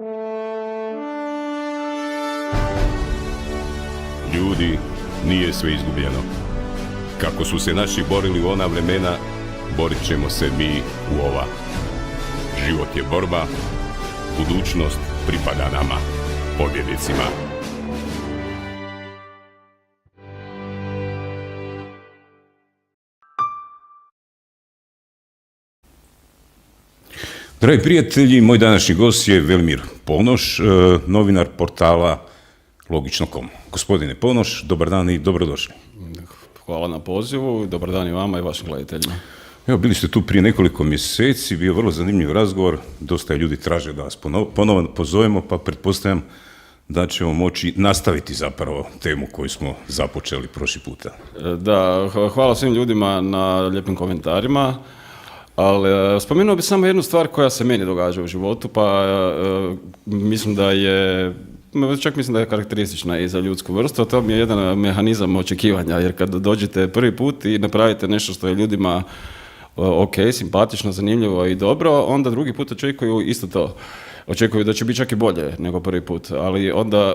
Ljudi, nije sve izgubljeno. Kako su se naši borili u ona vremena, borit ćemo se mi u ova. Život je borba, budućnost pripada nama, pobjednicima. Dragi prijatelji, moj današnji gost je Velimir Ponoš, novinar portala Logično.com. Gospodine Ponoš, dobar dan i dobrodošli. Hvala na pozivu, dobar dan i vama i vašim gledateljima. Evo, bili ste tu prije nekoliko mjeseci, bio vrlo zanimljiv razgovor, dosta ljudi traže da vas ponovno pozovemo, pa pretpostavljam da ćemo moći nastaviti zapravo temu koju smo započeli prošli puta. Da, hvala svim ljudima na lijepim komentarima, ali spomenuo bih samo jednu stvar koja se meni događa u životu, pa mislim da je karakteristična i za ljudsku vrstu, a to mi je jedan mehanizam očekivanja, jer kad dođete prvi put i napravite nešto što je ljudima ok, simpatično, zanimljivo i dobro, onda drugi put očekuju isto to. Očekuju da će biti čak i bolje nego prvi put, ali onda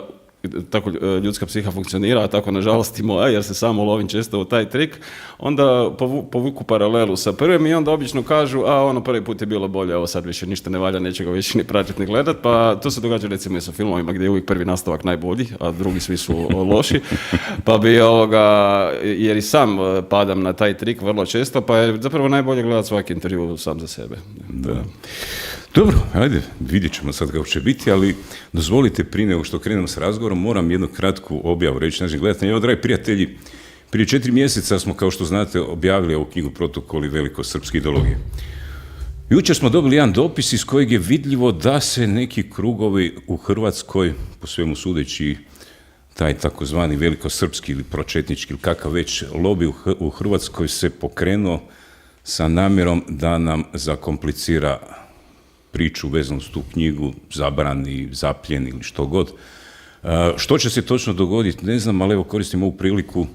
tako ljudska psiha funkcionira, a tako nažalost i moja, jer se samo lovim često u taj trik, onda povuku paralelu sa prvim i onda obično kažu, ono prvi put je bilo bolje, ovo sad više ništa ne valja, neće ga više ni pratiti ni gledat, pa to se događa recimo i sa filmovima gdje je uvijek prvi nastavak najbolji, a drugi svi su loši, pa bi jer i sam padam na taj trik vrlo često, pa je zapravo najbolje gledati svaki intervju sam za sebe. Da. Dobro, ajde, vidjet ćemo sad kako će biti, ali dozvolite prije nego što krenemo s razgovorom, moram jednu kratku objavu reći našim gledateljima. Evo, dragi prijatelji, prije 4 mjeseca smo, kao što znate, objavili ovu knjigu Protokoli velikosrpske ideologije. Jučer smo dobili jedan dopis iz kojeg je vidljivo da se neki krugovi u Hrvatskoj, po svemu sudeći, taj takozvani velikosrpski ili pročetnički ili kakav već lobi u Hrvatskoj se pokrenuo sa namjerom da nam zakomplicira priču vezanu s tu knjigu, zabrani, zapljen ili što god. Što će se točno dogoditi, ne znam, ali evo koristim ovu priliku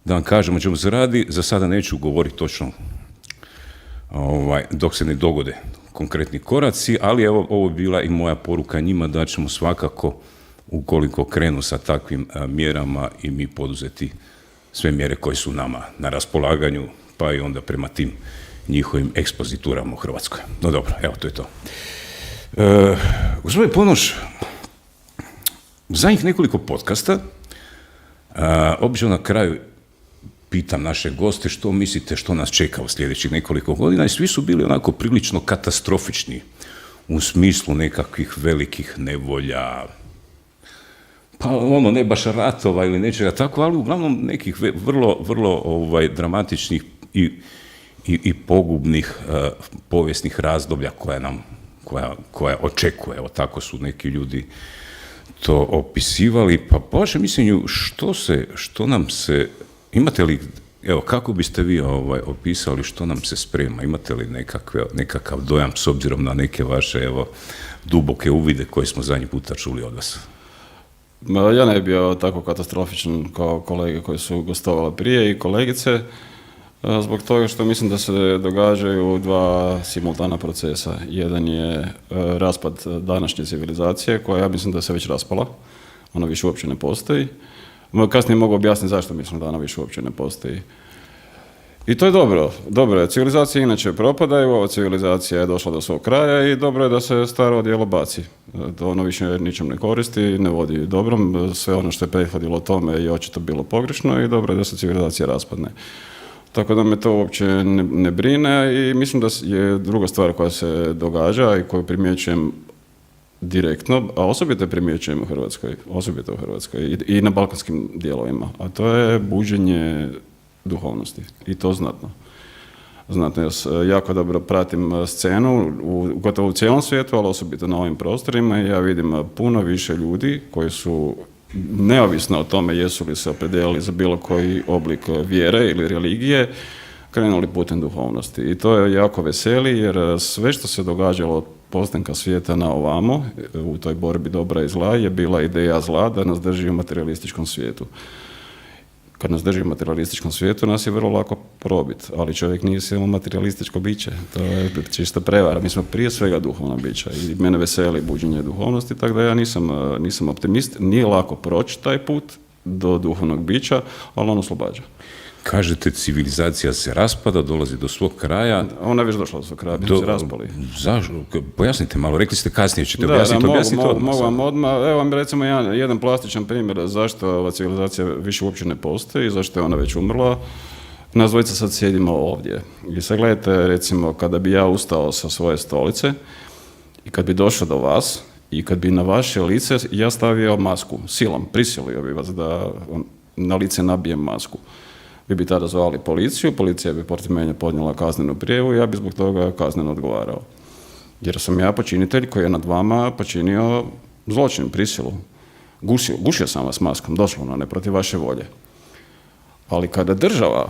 da vam kažem o čemu se radi. Za sada neću govoriti točno dok se ne dogode konkretni koraci, ali evo, ovo je bila i moja poruka njima da ćemo svakako, ukoliko krenu sa takvim mjerama, i mi poduzeti sve mjere koje su nama na raspolaganju, pa i onda prema tim njihovim ekspoziturama u Hrvatskoj. No dobro, evo, to je to. Gospodin Ponoš, u zadnjih nekoliko podcasta, obično na kraju pitam naše goste što mislite što nas čeka u sljedećih nekoliko godina, i svi su bili onako prilično katastrofični u smislu nekakvih velikih nevolja, pa ne baš ratova ili nečega tako, ali uglavnom nekih vrlo dramatičnih i pogubnih povijesnih razdoblja koja očekuje. Evo, tako su neki ljudi to opisivali. Pa po vašem mišljenju, što nam se, imate li, evo, kako biste vi opisali što nam se sprema? Imate li nekakav dojam s obzirom na neke vaše, evo, duboke uvide koje smo zadnji puta čuli od vas? Ja ne bi bio tako katastrofičan kao kolege koji su gostovali prije i kolegice, zbog toga što mislim da se događaju dva simultana procesa. Jedan je raspad današnje civilizacije, koja ja mislim da se već raspala. Ona više uopće ne postoji. Kasnije mogu objasniti zašto mislim da ona više uopće ne postoji. I to je dobro. Dobro je. Civilizacije inače propadaju, ova civilizacija je došla do svog kraja i dobro je da se staro odijelo baci. Ono više ničem ne koristi, ne vodi dobrom. Sve ono što je prethodilo tome je očito bilo pogrešno i dobro je da se civilizacija raspadne. Tako da me to uopće ne brine i mislim da je druga stvar koja se događa i koju primjećujem direktno, a osobito primjećujem osobito u Hrvatskoj i na balkanskim dijelovima, a to je buđenje duhovnosti i to znatno. Znatno, ja jako dobro pratim scenu gotovo u cijelom svijetu, ali osobito na ovim prostorima, i ja vidim puno više ljudi koji su, neovisno o tome jesu li se opredijelili za bilo koji oblik vjere ili religije, krenuli putem duhovnosti. I to je jako veseli, jer sve što se događalo od postanka svijeta na ovamo, u toj borbi dobra i zla, je bila ideja zla da nas drži u materialističkom svijetu. kad nas drži u materialističkom svijetu, nas je vrlo lako probiti, ali čovjek nije samo materialističko biće, to je čista prevara. Mi smo prije svega duhovna bića i mene veseli buđenje duhovnosti, tako da ja nisam optimist. Nije lako proći taj put do duhovnog bića, ali on oslobađa. Kažete, civilizacija se raspada, dolazi do svog kraja. Ona je već došla do svog kraja, mi smo se raspali. Zašto? Pojasnite malo, rekli ste kasnije, ćete objasniti odmah. Mogu vam odmah, evo vam recimo jedan plastičan primjer zašto ova civilizacija više uopće ne postoji, zašto je ona već umrla. Nas dvojica sad sjedimo ovdje. I sad gledajte, recimo, kada bi ja ustao sa svoje stolice i kad bi došao do vas i kad bi na vaše lice ja stavio masku, silom, prisilio bi vas da na lice nabijem masku. Vi bi tada zvali policiju, policija bi protiv mene podnijela kaznenu prijavu i ja bi zbog toga kazneno odgovarao. Jer sam ja počinitelj koji je nad vama počinio zločin, prisilu. Gušio sam vas maskom, doslovno, ne protiv vaše volje. Ali kada država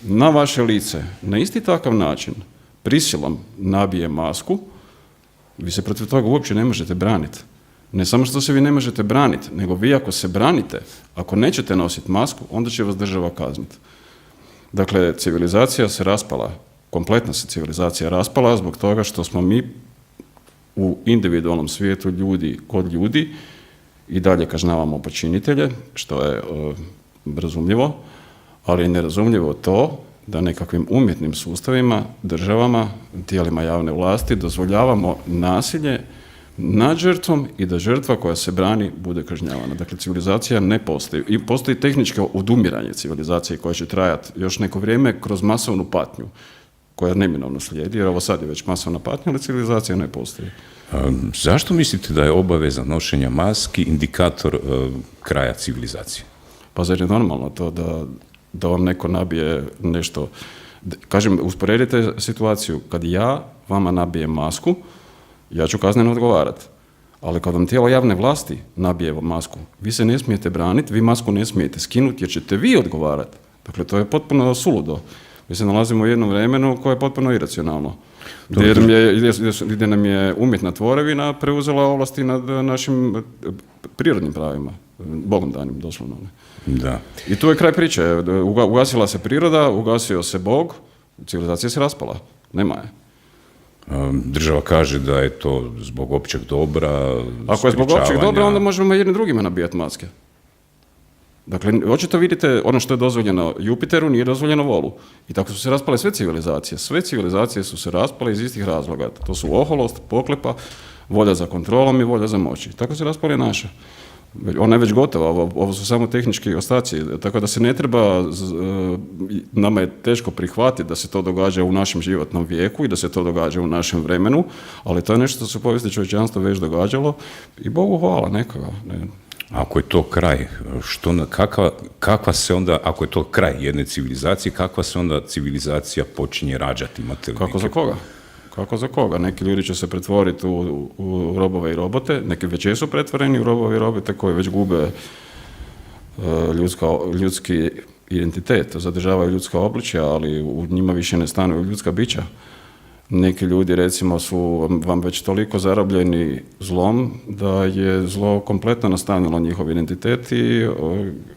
na vaše lice na isti takav način prisilom nabije masku, vi se protiv toga uopće ne možete braniti. Ne samo što se vi ne možete braniti, nego vi ako se branite, ako nećete nositi masku, onda će vas država kazniti. Dakle, civilizacija se raspala, kompletna se civilizacija raspala zbog toga što smo mi u individualnom svijetu ljudi kod ljudi i dalje kažnjavamo počinitelje, što je razumljivo, ali je nerazumljivo to da nekakvim umjetnim sustavima, državama, tijelima javne vlasti dozvoljavamo nasilje nad žrtvom i da žrtva koja se brani bude kažnjavana. Dakle, civilizacija ne postoji. I postoji tehničko odumiranje civilizacije koja će trajati još neko vrijeme kroz masovnu patnju koja neminovno slijedi, jer ovo sad je već masovna patnja, ali civilizacija ne postoji. Zašto mislite da je obaveza nošenja maski indikator kraja civilizacije? Pa zar je normalno to da vam neko nabije nešto? Kažem, usporedite situaciju. Kad ja vama nabijem masku, ja ću kazneno odgovarati. Ali kad vam tijelo javne vlasti nabije masku, vi se ne smijete braniti, vi masku ne smijete skinuti jer ćete vi odgovarati. Dakle, to je potpuno suludo. Mi se nalazimo u jednom vremenu koje je potpuno iracionalno. Gdje nam je umjetna tvorevina preuzela ovlasti nad našim prirodnim pravima, Bogom danim, doslovno. Da. I tu je kraj priče. Ugasila se priroda, ugasio se Bog, civilizacija se raspala. Nema je. Država kaže da je to zbog općeg dobra. Ako je zbog općeg dobra, onda možemo jednim drugima nabijati maske. Dakle, očito vidite, ono što je dozvoljeno Jupiteru nije dozvoljeno Volu. I tako su se raspale sve civilizacije. Sve civilizacije su se raspale iz istih razloga. To su oholost, poklepa, volja za kontrolom i volja za moći. Tako se raspale naša. Ona je već gotova, ovo su samo tehnički ostaci, tako da se ne treba, nama je teško prihvatiti da se to događa u našem životnom vijeku i da se to događa u našem vremenu, ali to je nešto što se u povijesti čovječanstva već događalo i Bogu hvala nekoga. Ne. Ako je to kraj, kakva se onda, ako je to kraj jedne civilizacije, kakva se onda civilizacija počinje rađati? Kako za koga? Kako za koga? Neki ljudi će se pretvoriti u robove i robote, neki već jesu pretvoreni u robove i robote koji već gube ljudski identitet, zadržavaju ljudska obličja, ali u njima više ne stanuju ljudska bića. Neki ljudi, recimo, su vam već toliko zarobljeni zlom da je zlo kompletno nastanilo njihov identitet i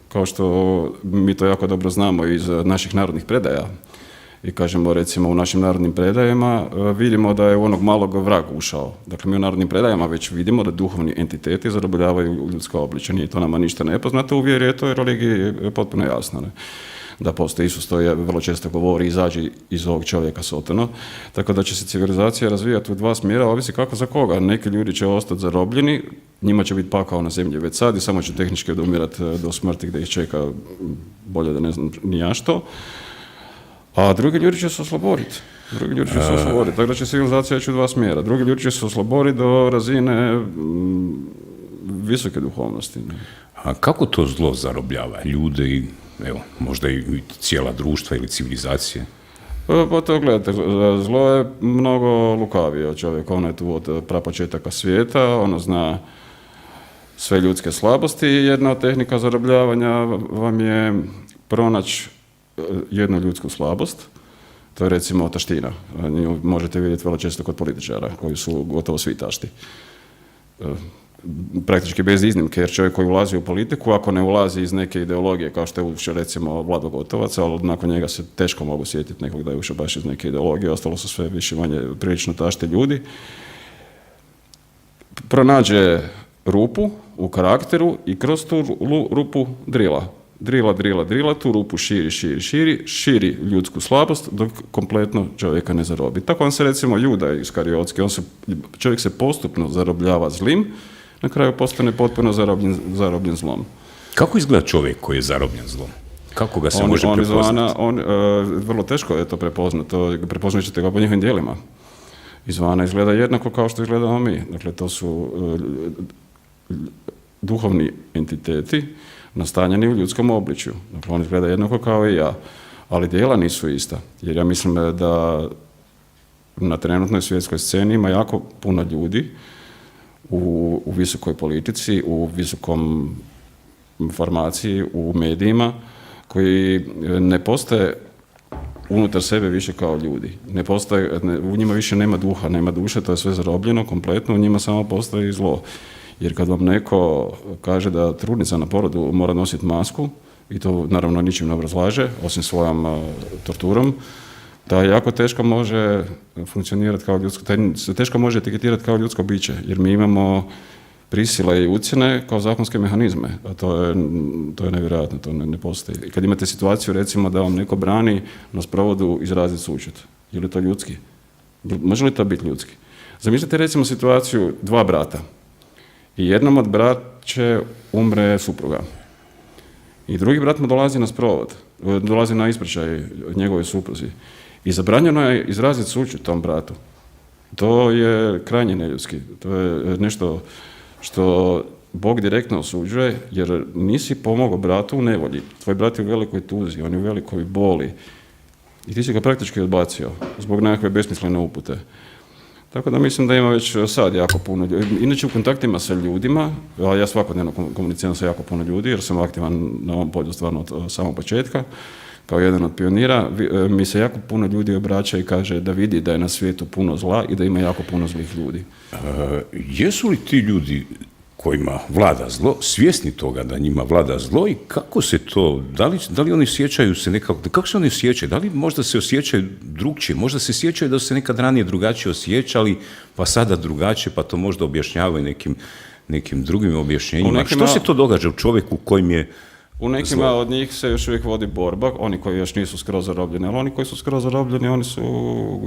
kao što mi to jako dobro znamo iz naših narodnih predaja, i kažemo, recimo, u našim narodnim predajama vidimo da je u onog malog vrag ušao. Dakle, mi u narodnim predajama već vidimo da duhovni entiteti zarobljavaju ljudska obličja. Nije to nama ništa nepoznato, u vjeri je to i religiji potpuno jasno. Ne? Da postoji Isus, to je vrlo često govori, izađi iz ovog čovjeka sotano. Tako da će se civilizacija razvijati u dva smjera, ovisi kako za koga. Neki ljudi će ostati zarobljeni, njima će biti pakao na zemlji već sad i samo će tehnički odumirati do smrti gdje ih čeka bolje da ne znam ni ja što. A drugi ljudi će se osloboditi. Tako da će civilizacija ići u dva smjera. Drugi ljudi će se osloboditi do razine visoke duhovnosti. A kako to zlo zarobljava ljude i možda i cijela društva ili civilizacije? Pa to gledajte, zlo je mnogo lukavije od čovjeka. Ono je tu od prapočetaka svijeta, ono zna sve ljudske slabosti. Jedna od tehnika zarobljavanja vam je pronaći jednu ljudsku slabost, to je recimo taština. Nju možete vidjeti vrlo često kod političara, koji su gotovo svi tašti. praktički bez iznimke, jer čovjek koji ulazi u politiku, ako ne ulazi iz neke ideologije, kao što je ušao recimo Vlado Gotovac, ali nakon njega se teško mogu sjetiti nekog da je ušao baš iz neke ideologije, ostalo su sve više manje prilično tašte ljudi, pronađe rupu u karakteru i kroz tu rupu drila, tu rupu širi ljudsku slabost dok kompletno čovjeka ne zarobi. Tako on se recimo Juda Iskariotski, čovjek se postupno zarobljava zlim, na kraju postane potpuno zarobljen zlom. Kako izgleda čovjek koji je zarobljen zlom? Kako ga se može prepoznati? Vrlo teško je to prepoznati, prepoznat ćete ga po njihovim djelima. Izvana izgleda jednako kao što izgledamo mi. Dakle, to su duhovni entiteti nastanjeni u ljudskom obličju. Dakle, on izgleda jednako kao i ja. Ali djela nisu ista. Jer ja mislim da na trenutnoj svjetskoj sceni ima jako puno ljudi u visokoj politici, u visokom farmaciji, u medijima, koji ne postaje unutar sebe više kao ljudi. U njima više nema duha, nema duše, to je sve zarobljeno kompletno, u njima samo postoji zlo. Jer kad vam neko kaže da trudnica na porodu mora nositi masku, i to naravno ničim ne obrazlaže, osim svojom torturom, da jako teško može funkcionirati kao ljudsko, teško može etiketirati kao ljudsko biće, jer mi imamo prisile i ucjene kao zakonske mehanizme, a to je nevjerojatno, to ne postoji. I kad imate situaciju, recimo, da vam neko brani na sprovodu izraziti sućut, je li to ljudski? Može li to biti ljudski? Zamislite recimo situaciju dva brata i jednom od braće umre supruga i drugi brat mu dolazi na sprovod, dolazi na ispraćaj njegove supruzi i zabranjeno je izraziti sućut tom bratu. To je krajnje neljudski, to je nešto što Bog direktno osuđuje, jer nisi pomogao bratu u nevolji. Tvoj brat je u velikoj tuzi, on je u velikoj boli i ti si ga praktički odbacio zbog nekakve besmislene upute. Tako da mislim da ima već sad jako puno ljudi. Inače u kontaktima sa ljudima, a ja svakodnevno komuniciram sa jako puno ljudi jer sam aktivan na ovom polju stvarno od samog početka, kao jedan od pionira, mi se jako puno ljudi obraća i kaže da vidi da je na svijetu puno zla i da ima jako puno zlih ljudi. Jesu li ti ljudi kojima vlada zlo svjesni toga da njima vlada zlo i kako se to, da li oni osjećaju se nekako, kako se oni osjećaju, da li možda se osjećaju drugčije, možda se osjećaju da su se nekad ranije drugačije osjećali, pa sada drugačije, pa to možda objašnjavaju nekim drugim objašnjenjima. Što se to događa u čovjeku kojim je u nekima od njih se još uvijek vodi borba, oni koji još nisu skroz zarobljeni, ali oni koji su skroz zarobljeni, oni su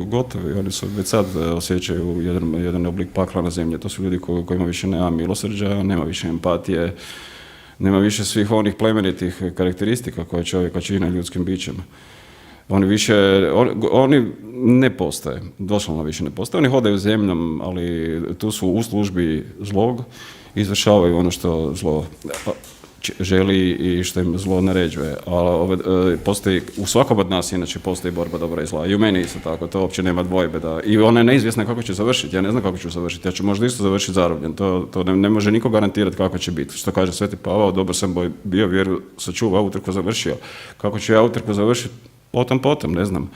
gotovi, oni su već sad osjećaju jedan oblik pakla na zemlji. To su ljudi kojima više nema milosrđa, nema više empatije, nema više svih onih plemenitih karakteristika koje čovjeka čine ljudskim bićem. Oni ne postoje, doslovno više ne postoje. Oni hodaju zemljom, ali tu su u službi zlog, izvršavaju ono što zlo želi i što im zlo naređuje. Ali postoji, u svakom od nas inače postoji borba dobra i zla. I u meni isto tako, to uopće nema dvojbe. I ona je neizvjesna kako će završiti. Ja ne znam kako ću završiti. Ja ću možda isto završiti zarobljen. To ne može niko garantirati kako će biti. Što kaže Sveti Pavao, dobar sam bio, vjeru sačuvao, utrku završio. Kako ću ja utrku završiti? Potom, ne znam.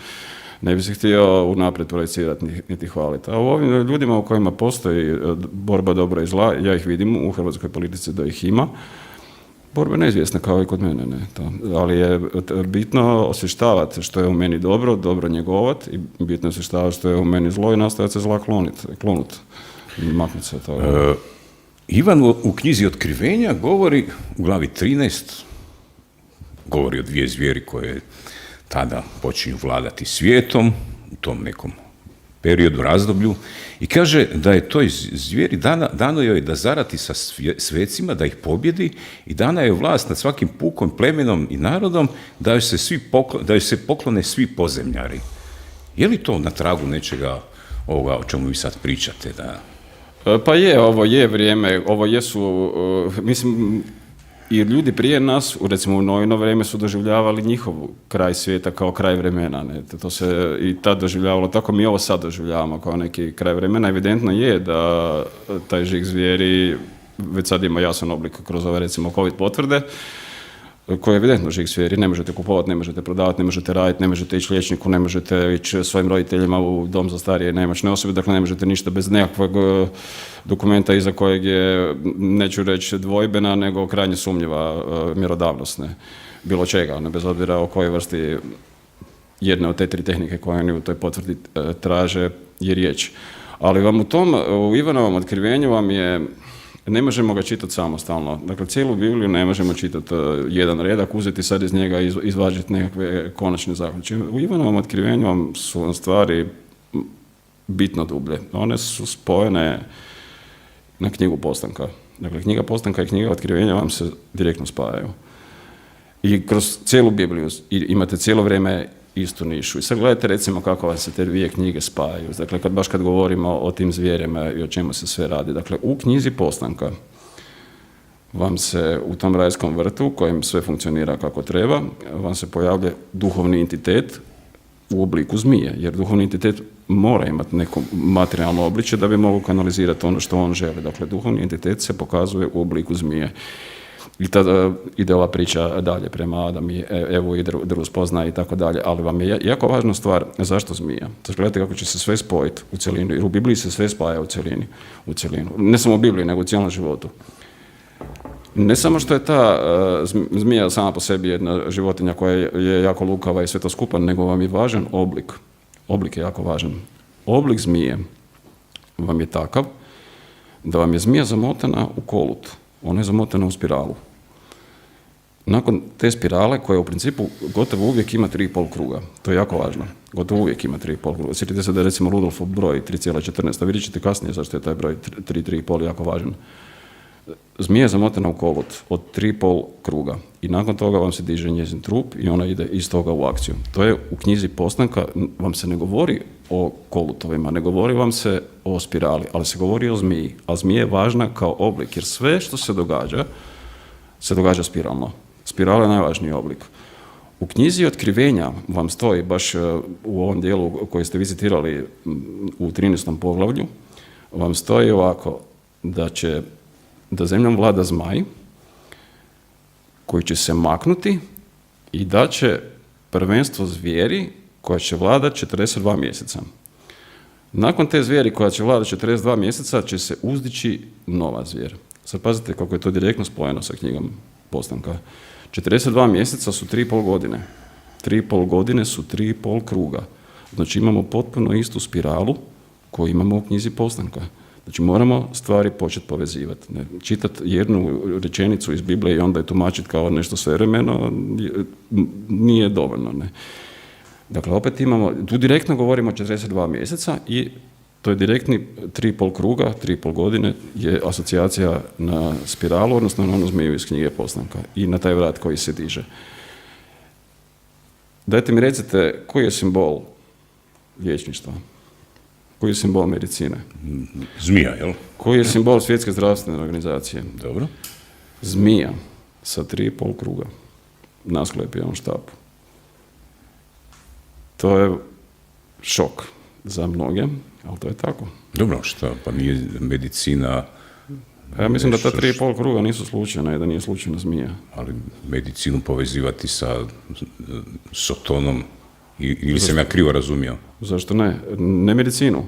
Ne bi se htio unaprijed projecirati niti hvaliti. A u ovim ljudima u kojima postoji borba dobra i zla, ja ih vidim u hrvatskoj politici da ih ima. Borba je neizvjesna kao i kod mene, ali je bitno osvještavati što je u meni dobro njegovati i bitno je osvještavati što je u meni zlo i nastojati se zla klonut, maknuti se toga. Ivan u knjizi Otkrivenja govori, u glavi 13, govori o dvije zvijeri koje tada počinju vladati svijetom u tom nekom periodu, razdoblju, i kaže da je toj zvijeri dano joj da zarati sa svecima, da ih pobjedi, i dana je vlast nad svakim pukom, plemenom i narodom, da joj se poklone svi pozemljari. Je li to na tragu nečega ovoga o čemu vi sad pričate? Pa je, ovo je vrijeme, ovo jesu, mislim, i ljudi prije nas, recimo u Noino vrijeme, su doživljavali njihov kraj svijeta kao kraj vremena. To se i tad doživljavalo, tako mi ovo sad doživljavamo kao neki kraj vremena. Evidentno je da taj žig zvijeri već sad ima jasan oblik kroz ove, recimo, COVID potvrde. koji je evidentno žig sferi, ne možete kupovati, ne možete prodavati, ne možete raditi, ne možete ići liječniku, ne možete ići svojim roditeljima u dom za starije i nemoćne osobe, dakle ne možete ništa bez nekakvog dokumenta iza kojeg je, neću reći dvojbena, nego krajnje sumnjiva mjerodavnost, ne, bilo čega, ne, bez obzira o kojoj vrsti jedne od te 3 tehnike koje oni u toj potvrdi traže je riječ. Ali vam u Ivanovom otkrivenju vam je, ne možemo ga čitati samostalno. Dakle, cijelu Bibliju ne možemo čitati jedan redak, uzeti sad iz njega i izvažiti nekakve konačne zaključke. U Ivanovom otkrivenju vam su stvari bitno dublje. One su spojene na knjigu Postanka. Dakle, knjiga Postanka i knjiga Otkrivenja vam se direktno spajaju. I kroz cijelu Bibliju imate cijelo vrijeme istu nišu. I sad gledajte recimo kako vam se te 2 knjige spajaju. Dakle, kad govorimo o tim zvijerima i o čemu se sve radi. Dakle, u knjizi Postanka vam se u tom rajskom vrtu, kojim sve funkcionira kako treba, vam se pojavlja duhovni entitet u obliku zmije. Jer duhovni entitet mora imati neko materijalno obličje da bi mogao kanalizirati ono što on želi. Dakle, duhovni entitet se pokazuje u obliku zmije. I tada ide ova priča dalje prema Adam i Evu i drvu spoznaje i tako dalje, ali vam je jako važna stvar zašto zmija. Znači, gledajte kako će se sve spojiti u cjelinu, jer u Bibliji se sve spaja u cjelinu. Ne samo u Bibliji, nego u cijelom životu. Ne samo što je ta zmija sama po sebi jedna životinja koja je jako lukava i sve to skupa, nego vam je važan oblik. Oblik je jako važan. Oblik zmije vam je takav da vam je zmija zamotana u kolut. Ona je zamotana u spiralu. Nakon te spirale, koja u principu gotovo uvijek ima 3,5 kruga, to je jako važno, gotovo uvijek ima 3,5 kruga. Sjetite se da je recimo Rudolfov broj 3,14, a vidjet ćete kasnije zašto je taj broj 3,5 jako važan. Zmija je zamotana u kolut od 3,5 kruga i nakon toga vam se diže njezin trup i ona ide iz toga u akciju. To je u knjizi Postanka, vam se ne govori o kolutovima, ne govori vam se o spirali, ali se govori o zmiji. A zmija je važna kao oblik, jer sve što se događa spiralno. Spirala je najvažniji oblik. U knjizi Otkrivenja vam stoji, baš u ovom dijelu koji ste vizitirali u 13. poglavlju, vam stoji ovako, da zemljom vlada zmaj koji će se maknuti i da će prvenstvo zvijeri koja će vladati 42 mjeseca. Nakon te zvijeri koja će vladati 42 mjeseca će se uzdići nova zvijer. Sad pazite kako je to direktno spojeno sa knjigom Postanka. 42 mjeseca su 3,5 godine. 3,5 godine su 3,5 kruga. Znači imamo potpuno istu spiralu koju imamo u knjizi Postanka. Znači moramo stvari početi povezivati. Čitati jednu rečenicu iz Biblije i onda je tumačiti kao nešto svevremeno nije dovoljno. Ne? Dakle, opet tu direktno govorimo o 42 mjeseca i to je direktni 3,5 kruga, 3,5 godine je asocijacija na spiralu, odnosno na onu zmiju iz knjige Postanka i na taj vrat koji se diže. Dajte mi recite koji je simbol liječništva? Koji je simbol medicine? Zmija, jel? Koji je simbol Svjetske zdravstvene organizacije? Dobro. Zmija sa 3,5 kruga na Asklepijevom štapu. To je šok za mnoge, ali to je tako. Dobro, šta? Pa nije medicina... Ja mislim da ta 3,5 kruga nisu slučajna i da nije slučajna zmija. Ali medicinu povezivati sa Sotonom, ili sam ja krivo razumio? Zašto ne? Ne medicinu,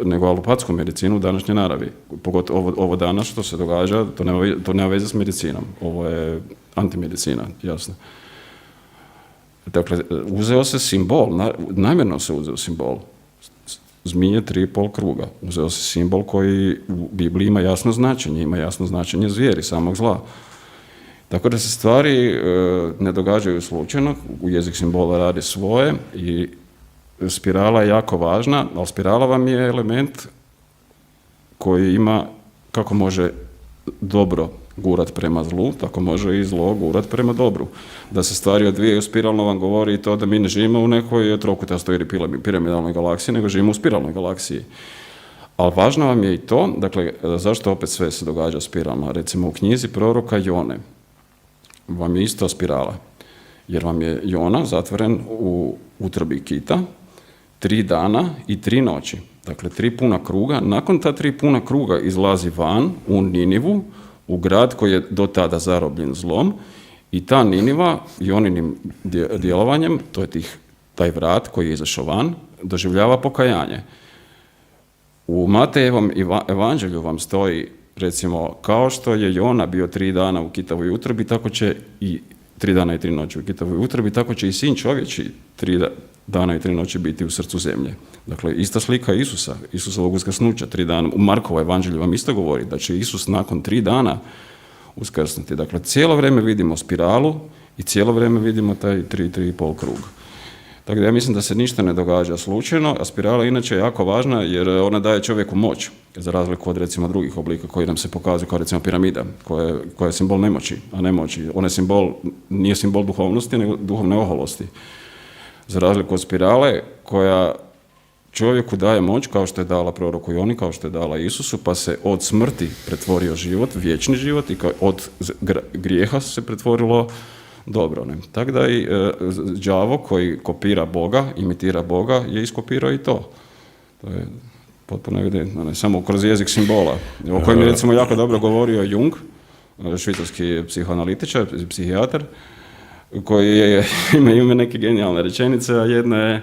nego alopatsku medicinu u današnjoj naravi. Pogotovo ovo danas što se događa, to nema veze s medicinom. Ovo je antimedicina, jasno. Dakle, uzeo se simbol, namjerno se uzeo simbol. Zmije 3,5 kruga. Uzeo se simbol koji u Bibliji ima jasno značenje zvijeri, samog zla. Tako da se stvari ne događaju slučajno, u jezik simbola radi svoje i spirala je jako važna, ali spirala vam je element koji ima, kako može dobro gurat prema zlu, tako može i zlo gurat prema dobru. Da se stvari odvijaju spiralno vam govori i to da mi ne živimo u nekoj trokutastoj ili piramidalnoj galaksiji, nego živimo u spiralnoj galaksiji. Ali važno vam je i to, dakle, zašto opet sve se događa spiralno? Recimo u knjizi proroka Jone vam je isto spirala, jer vam je Jona zatvoren u utrobi kita 3 dana i 3 noći. Dakle, 3 puna kruga. Nakon ta 3 puna kruga izlazi van u Ninivu, u grad koji je do tada zarobljen zlom I ta Niniva i oninim djelovanjem, to je taj vrat koji je izašao van, doživljava pokajanje. U Matejevom evanđelju vam stoji, recimo, kao što je Jona bio 3 dana u kitovoj utrobi, tako će i 3 dana i 3 noći u kitovoj utrobi, tako će i sin čovječi 3 dana i 3 noći biti u srcu zemlje. Dakle, ista slika Isusa, Isusovog uskrsnuća 3 dana. U Markovo evanđelju vam isto govori da će Isus nakon 3 dana uskrsnuti. Dakle, cijelo vrijeme vidimo spiralu i cijelo vrijeme vidimo taj 3,5 krug. Tako da ja mislim da se ništa ne događa slučajno, a spirala inače je jako važna jer ona daje čovjeku moć, za razliku od recimo drugih oblika koji nam se pokazuju kao recimo piramida, koja je simbol nemoći, a nemoći. Ona nije simbol duhovnosti, nego duhovne oholosti. Za razliku od spirale koja čovjeku daje moć, kao što je dala proroku Joni, kao što je dala Isusu, pa se od smrti pretvorio život, vječni život, i od grijeha se pretvorilo dobro. Ne? Tako da i đavo koji kopira Boga, imitira Boga, je iskopirao i to. To je potpuno evidentno, ne samo kroz jezik simbola, o kojem je recimo jako dobro govorio Jung, švicarski psihoanalitičar, psihijatar, koji ima neke genijalne rečenice, a jedna je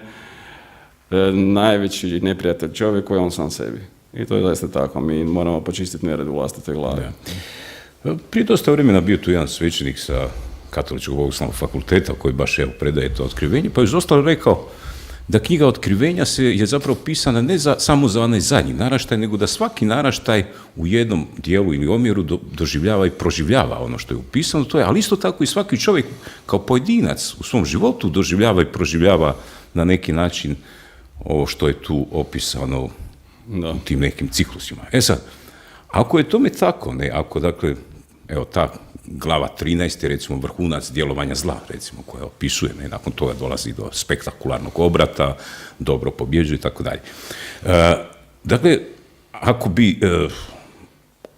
najveći neprijatelj čovjeku je on sam sebi. I to je zaista tako. Mi moramo počistiti nered u vlastitoj glavi. Ja. Prije dosta vremena bio tu jedan svećenik sa Katoličkog bogoslovnog fakulteta koji baš predaje to otkrivenje, pa je ostalo rekao da knjiga Otkrivenja je zapravo pisana ne samo za onaj zadnji naraštaj, nego da svaki naraštaj u jednom dijelu ili omjeru doživljava i proživljava ono što je upisano, ali isto tako i svaki čovjek kao pojedinac u svom životu doživljava i proživljava na neki način ovo što je tu opisano u tim nekim ciklusima. Sad, ako je tome tako, ako dakle, evo ta glava 13 je recimo vrhunac djelovanja zla, recimo, koja opisuje, nakon toga dolazi do spektakularnog obrata, dobro pobjeđuje i tako dalje. Dakle,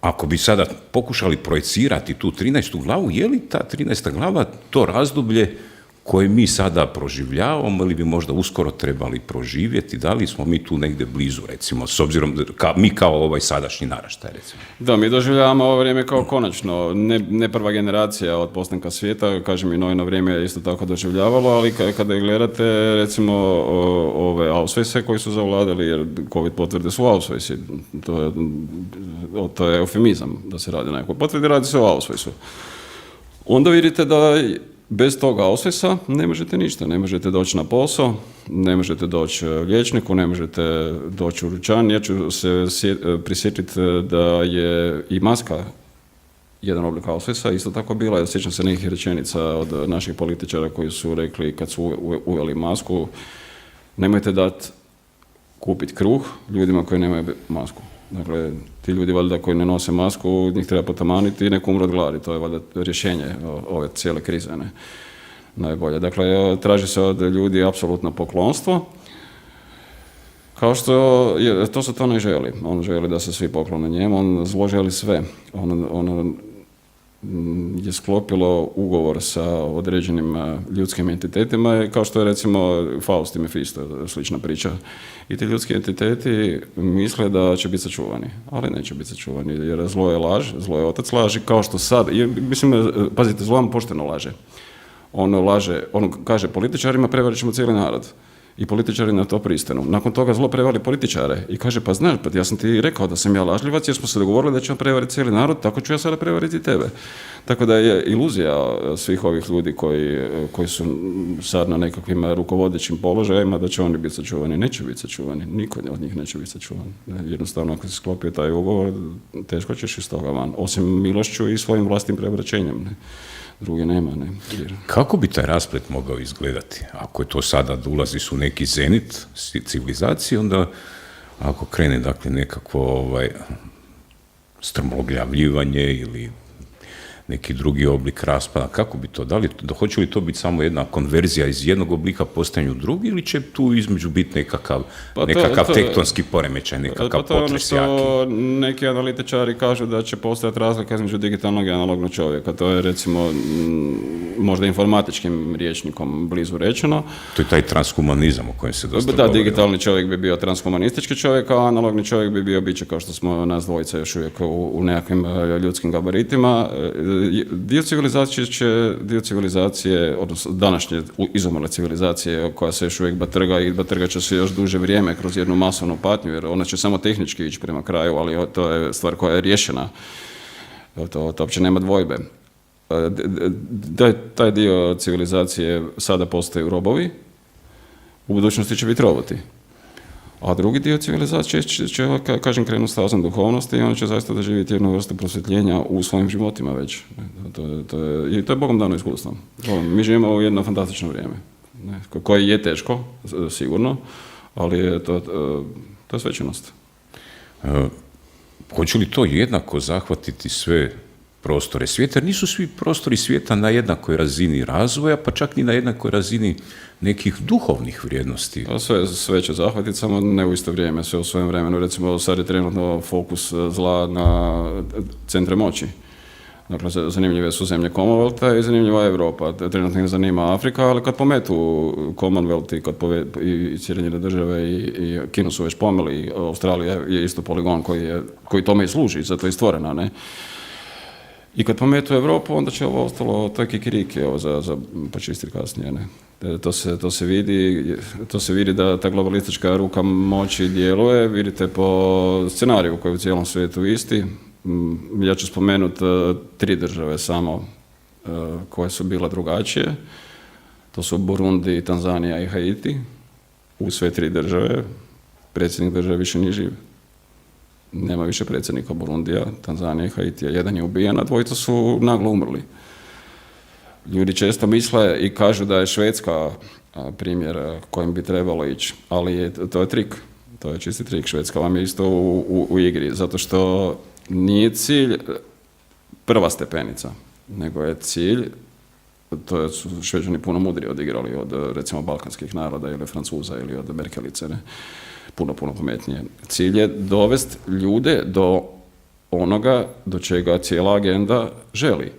ako bi sada pokušali projecirati tu 13. glavu, je li ta 13. glava to razdoblje koje mi sada proživljavamo ili bi možda uskoro trebali proživjeti, da li smo mi tu negdje blizu, recimo, s obzirom mi kao ovaj sadašnji naraštaj, recimo? Da, mi doživljavamo ovo vrijeme kao konačno, ne prva generacija od postanka svijeta, kažem i Noino vrijeme je isto tako doživljavalo, ali kada gledate, recimo, ove Auschwitze koji su zavladali, jer COVID potvrde su Auschwitzi, to je eufemizam da se radi nekoj potvrdi, radi se o Auschwitzu. Onda vidite da bez toga Auschwitza ne možete ništa, ne možete doći na posao, ne možete doći liječniku, ne možete doći u dućan. Ja ću se prisjetiti da je i maska jedan oblik Auschwitza isto tako bila. Ja sjećam se nekih rečenica od naših političara koji su rekli kad su uveli masku, nemojte dati kupiti kruh ljudima koji nemaju masku. Dakle, ti ljudi valjda koji ne nose masku, njih treba potamaniti i neko umre od gladi. To je valjda rješenje ove cijele krize. Ne? Najbolje. Dakle, traži se od ljudi apsolutno poklonstvo. Kao što to se to ne želi. On želi da se svi poklone njemu, on zlo želi sve. On je sklopilo ugovor sa određenim ljudskim entitetima, kao što je recimo Faust i Mefisto, slična priča. I ti ljudski entiteti misle da će biti sačuvani, ali neće biti sačuvani, jer zlo je laž, zlo je otac laži, kao što sad, mislim, pazite, zlo vam pošteno laže. On kaže političarima, prevarit ćemo cijeli narod. I političari na to pristanu. Nakon toga zlo prevali političare i kaže, pa znaš, ja sam ti rekao da sam ja lažljivac jer smo se dogovorili da ćemo prevariti cijeli narod, tako ću ja sada prevariti tebe. Tako da je iluzija svih ovih ljudi koji su sad na nekakvim rukovodećim položajima da će oni biti sačuvani. Neće biti sačuvani. Niko od njih neće biti sačuvan. Jednostavno, ako si sklopio taj ugovor, teško ćeš iz toga van. Osim milošću i svojim vlastnim prevraćenjem. Ne? Druge nema. Ne? Kako bi taj rasplet mogao izgledati? Ako je to sada da ulaziš u neki zenit civilizacije, onda ako krene dakle nekakvo strmoglavljivanje ili neki drugi oblik raspada, kako bi to? Hoće li to biti samo jedna konverzija iz jednog oblika postanju u drugi ili će tu između biti nekakav tektonski poremećaj, nekakav potres jaki? To neki analitičari kažu da će postojati razlika između digitalnog i analognog čovjeka. To je recimo možda informatičkim rječnikom blizu rečeno. To je taj transhumanizam o kojem se dosta govori. Da, digitalni čovjek bi bio transhumanistički čovjek, a analogni čovjek bi bio biće kao što smo nas dvojica još uvijek u nekakvim ljudskim gabaritima. dio civilizacije, odnosno današnje izumrle civilizacije koja se još uvijek batrga i batrga će se još duže vrijeme kroz jednu masovnu patnju, jer ona će samo tehnički ići prema kraju, ali to je stvar koja je riješena. To uopće nema dvojbe. Taj dio civilizacije sada postaju robovi, u budućnosti će biti roboti. A drugi dio civilizacije će kažem, krenuti stazom duhovnosti i on će zaista doživjeti jednu vrstu prosvjetljenja u svojim životima već. I to je Bogom dano iskustvo. Mi živimo u jedno fantastično vrijeme, koje je teško, sigurno, ali to je svećenost. Hoće li to jednako zahvatiti sve prostore svijeta? Jer nisu svi prostori svijeta na jednakoj razini razvoja, pa čak ni na jednakoj razini nekih duhovnih vrijednosti. Sve će zahvatiti, samo ne u isto vrijeme, sve u svojem vremenu. Recimo, sad je trenutno fokus zla na centre moći. Dakle, zanimljive su zemlje Commonwealtha i zanimljiva je Europa. Trenutno ih zanima Afrika, ali kad pometu Commonwealth i Sjedinjene države i Kinu su već pomeli, Australija je isto poligon koji tome i služi, zato je i stvorena, ne? I kad pometu Europu, onda će ovo ostalo, to je kikiriki, za počistiti kasnije, ne? To se vidi da ta globalistička ruka moći djeluje, vidite po scenariju koji je u cijelom svijetu isti. Ja ću spomenuti 3 države samo koje su bile drugačije. To su Burundi, Tanzanija i Haiti. U sve 3 države predsjednik države više nije živ. Nema više predsjednika Burundija, Tanzanije i Haitija. Jedan je ubijen, a 2 su naglo umrli. Ljudi često misle i kažu da je Švedska primjer kojim bi trebalo ići, ali to je trik. To je čisti trik. Švedska vam je isto u igri, zato što nije cilj prva stepenica, nego je cilj, to su Šveđani puno mudrije odigrali od recimo balkanskih naroda ili Francuza ili od Merkelice, ne? Puno pametnije. Cilj je dovesti ljude do onoga do čega cijela agenda želi.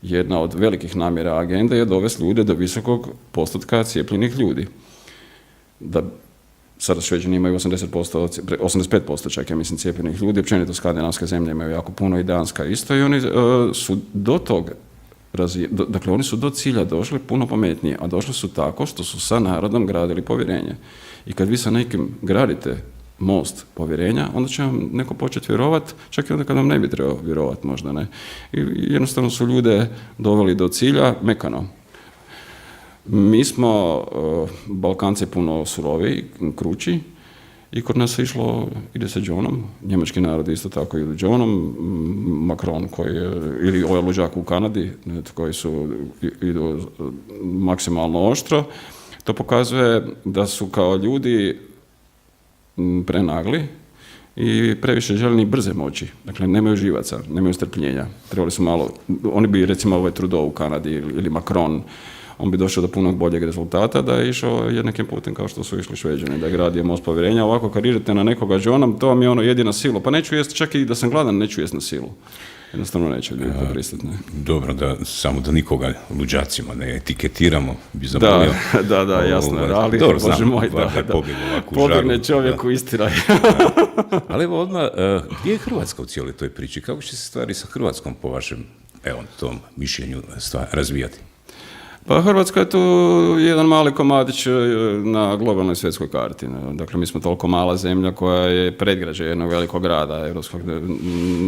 Jedna od velikih namjera agende je dovesti ljude do visokog postotka cijepljenih ljudi. Da sada Šveđani imaju 85% čak, ja mislim, cijepljenih ljudi, općenito skandinavske zemlje imaju jako puno i Danska isto i oni su do tog dakle, oni su do cilja došli puno pametnije, a došli su tako što su sa narodom gradili povjerenje. I kad vi sa nekim gradite most povjerenja, onda će vam neko početi vjerovati, čak i onda kad vam ne bi trebao vjerovati, možda ne. I jednostavno su ljude doveli do cilja mekano. Mi smo, Balkanci, puno suroviji, krući, i kod nas se išlo, ide se Johnom, njemački narod isto tako ide Johnom, Macron ili ovaj luđak u Kanadi, koji idu maksimalno oštro. To pokazuje da su kao ljudi prenagli i previše željni brze moći. Dakle, nemaju živaca, nemaju strpljenja. Trebali su malo, oni bi recimo ovaj Trudeau u Kanadi ili Macron, on bi došao do punog boljeg rezultata da je išao jednakim putem kao što su išli Šveđani, da je gradio most povjerenja. Ovako kad idete na nekoga Johnom, to vam je ono jedina silo. Pa neću jesti, čak i da sam gladan, neću jesti na silu. Jednostavno neće ljudi to pristati. Dobro, samo da nikoga luđacima ne etiketiramo, bi zamolio. Da, jasno. Ali, dobro, Bože moj, pobjegne čovjeku istiraj. Ali evo odmah, gdje je Hrvatska u cijeloj toj priči? Kako će se stvari sa Hrvatskom po vašem, tom mišljenju razvijati? Pa Hrvatska je tu jedan mali komadić na globalnoj svjetskoj karti. Dakle, mi smo toliko mala zemlja koja je predgrađe jednog velikog grada europskog.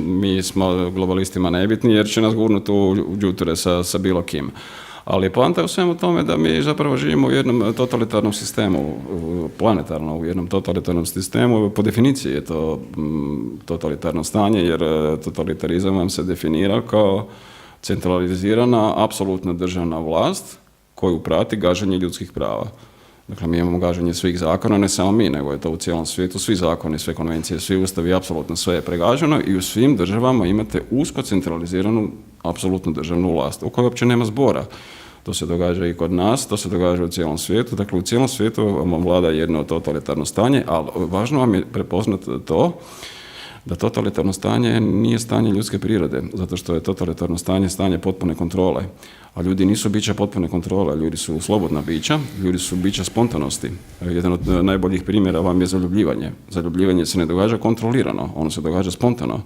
Mi smo globalistima nebitni jer će nas gurnuti u đuture sa bilo kim. Ali poanta je u svemu tome da mi zapravo živimo u jednom totalitarnom sistemu, planetarno u jednom totalitarnom sistemu. Po definiciji je to totalitarno stanje jer totalitarizam vam se definira kao centralizirana, apsolutna državna vlast koju prati gaženje ljudskih prava. Dakle, mi imamo gaženje svih zakona, ne samo mi, nego je to u cijelom svijetu, svi zakoni, sve konvencije, svi ustavi, apsolutno sve je pregaženo i u svim državama imate usko centraliziranu, apsolutnu državnu vlast, u kojoj uopće nema zbora. To se događa i kod nas, to se događa u cijelom svijetu. Dakle, u cijelom svijetu vam vlada jedno totalitarno stanje, ali važno vam je prepoznati to da totalitarno stanje nije stanje ljudske prirode, zato što je totalitarno stanje potpune kontrole. A ljudi nisu bića potpune kontrole, ljudi su slobodna bića, ljudi su bića spontanosti. Jedan od najboljih primjera vam je zaljubljivanje. Zaljubljivanje se ne događa kontrolirano, ono se događa spontano.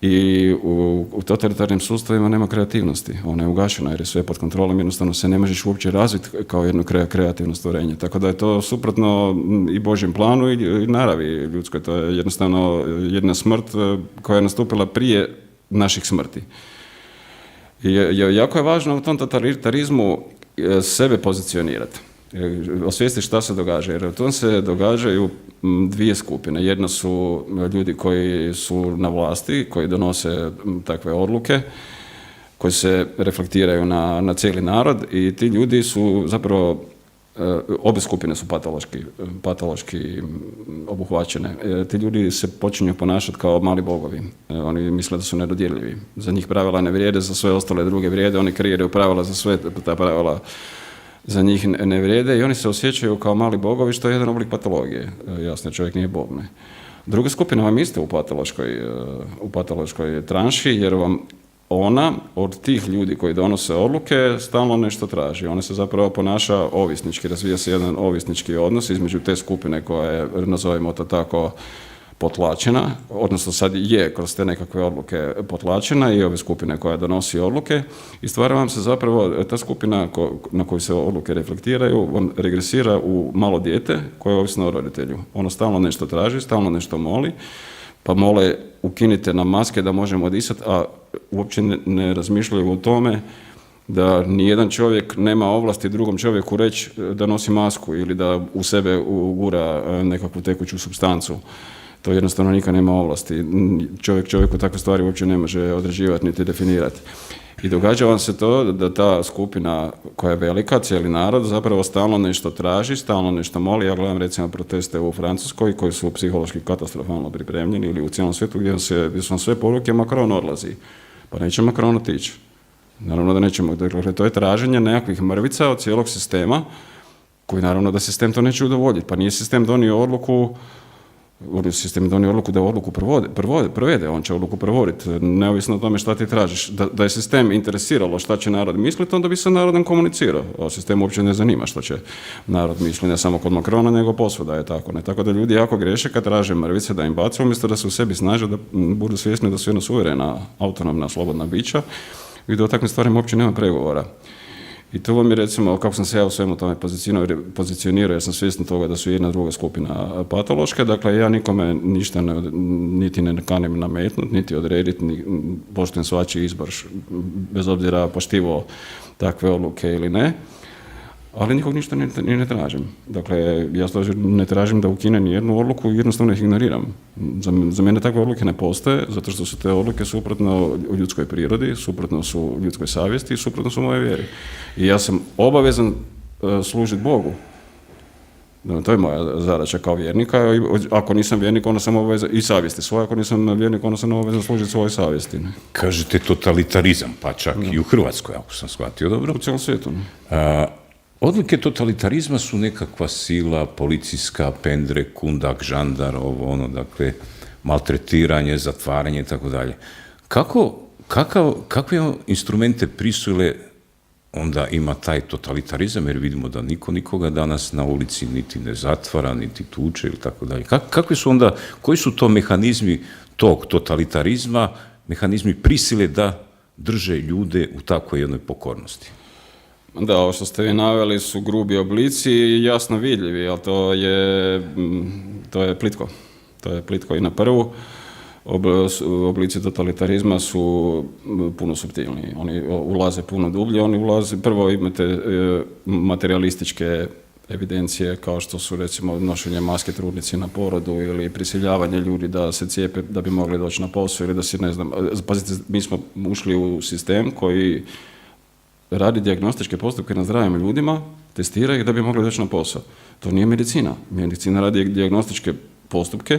I u totalitarnim sustavima nema kreativnosti, ona je ugašena jer je sve pod kontrolom, jednostavno se ne možeš uopće razviti kao jedno kreativno stvorenje. Tako da je to suprotno i Božjem planu i naravi ljudskoj. To je jednostavno jedna smrt koja je nastupila prije naših smrti. I jako je važno u tom totalitarizmu sebe pozicionirati. Osvijestiti šta se događa, jer u tom se događaju dvije skupine. Jedna su ljudi koji su na vlasti, koji donose takve odluke, koji se reflektiraju na cijeli narod i ti ljudi su zapravo, obje skupine su patološki obuhvaćene. Ti ljudi se počinju ponašati kao mali bogovi. Oni misle da su nedodirljivi. Za njih pravila ne vrijede, za sve ostale druge vrijede, oni kreiraju pravila za sve, ta pravila za njih ne vrijede i oni se osjećaju kao mali bogovi, što je jedan oblik patologije. Jasno, čovjek nije bog, ne. Druga skupina vam iste u patološkoj tranši, jer vam ona od tih ljudi koji donose odluke stalno nešto traži. Ona se zapravo ponaša ovisnički, razvija se jedan ovisnički odnos između te skupine koja je, nazovimo to tako, potlačena, odnosno sad je kroz te nekakve odluke potlačena i ove skupine koja donosi odluke i stvara vam se zapravo ta skupina na koju se odluke reflektiraju, vam regresira u malo dijete koje je ovisno o roditelju. Ono stalno nešto traži, stalno nešto moli, pa mole ukinite nam maske da možemo disati, a uopće ne razmišljaju o tome da nijedan čovjek nema ovlasti drugom čovjeku reći da nosi masku ili da u sebe ugura nekakvu tekuću supstancu. To jednostavno nikad nema ovlasti. Čovjeku takve stvari uopće ne može određivati niti definirati. I događa vam se to da ta skupina koja je velika, cijeli narod, zapravo stalno nešto traži, stalno nešto moli. Ja gledam recimo proteste u Francuskoj koji su psihološki katastrofalno pripremljeni ili u cijelom svijetu gdje su vam sve poruke Macron odlazi. Pa neće Macron otići. Naravno da nećemo. Dakle, to je traženje nekakvih mrvica od cijelog sistema koji naravno da sistem to neće udovoljiti. Pa nije sistem donio odluku da odluku provede, on će odluku provoditi, neovisno o tome šta ti tražiš. Da je sistem interesiralo šta će narod misliti, onda bi se narodom komunicirao. A sistem uopće ne zanima šta će narod misliti, ne samo kod Macrona, nego posvuda je tako. Ne? Tako da ljudi jako greše kad traže mrvice da im bace, umjesto da se u sebi snaže, da budu svjesni da su jedna suverena, autonomna, slobodna bića i da o takvim stvarima uopće nema pregovora. I to vam je recimo, kako sam se ja u svemu tome pozicionirao, jer sam svjestan toga da su jedna druga skupina patološka, dakle ja nikome ništa niti ne kanim nametnuti, niti odrediti, poštujem svačiji izbor, bez obzira poštivao takve odluke ili ne, ali nikog ništa ni ne tražim. Dakle, ja ne tražim da ukine ni jednu odluku, jednostavno ih ignoriram. Za mene takve odluke ne postoje, zato što su te odluke suprotno u ljudskoj prirodi, suprotno su ljudskoj savjesti i suprotno su moje vjeri. I ja sam obavezan služiti Bogu. To je moja zadaća kao vjernika. Ako nisam vjernik, onda sam obavezan i savjesti svoje. Ako nisam vjernik, onda sam obavezan služiti svojoj savjesti. Ne? Kažete totalitarizam, pa čak i u Hrvatskoj, ako sam shvatio dobro. U cijelom svijetu. Odlike totalitarizma su nekakva sila, policijska, pendre, kundak, žandar, dakle, maltretiranje, zatvaranje i tako dalje. Kakve instrumente prisile onda ima taj totalitarizam, jer vidimo da niko nikoga danas na ulici niti ne zatvara, niti tuče ili tako dalje. Koji su to mehanizmi tog totalitarizma, mehanizmi prisile da drže ljude u takvoj jednoj pokornosti? Da, ovo što ste vi naveli su grubi oblici i jasno vidljivi, ali to je plitko. To je plitko i na prvu. Oblici totalitarizma su puno suptilniji. Oni ulaze puno dublje, prvo imate materialističke evidencije kao što su recimo nošenje maske trudnici na porodu ili prisiljavanje ljudi da se cijepe da bi mogli doći na posao ili da si, ne znam, pazite, mi smo ušli u sistem koji radi dijagnostičke postupke na zdravim ljudima, testira ih da bi mogli doći na posao. To nije medicina. Medicina radi dijagnostičke postupke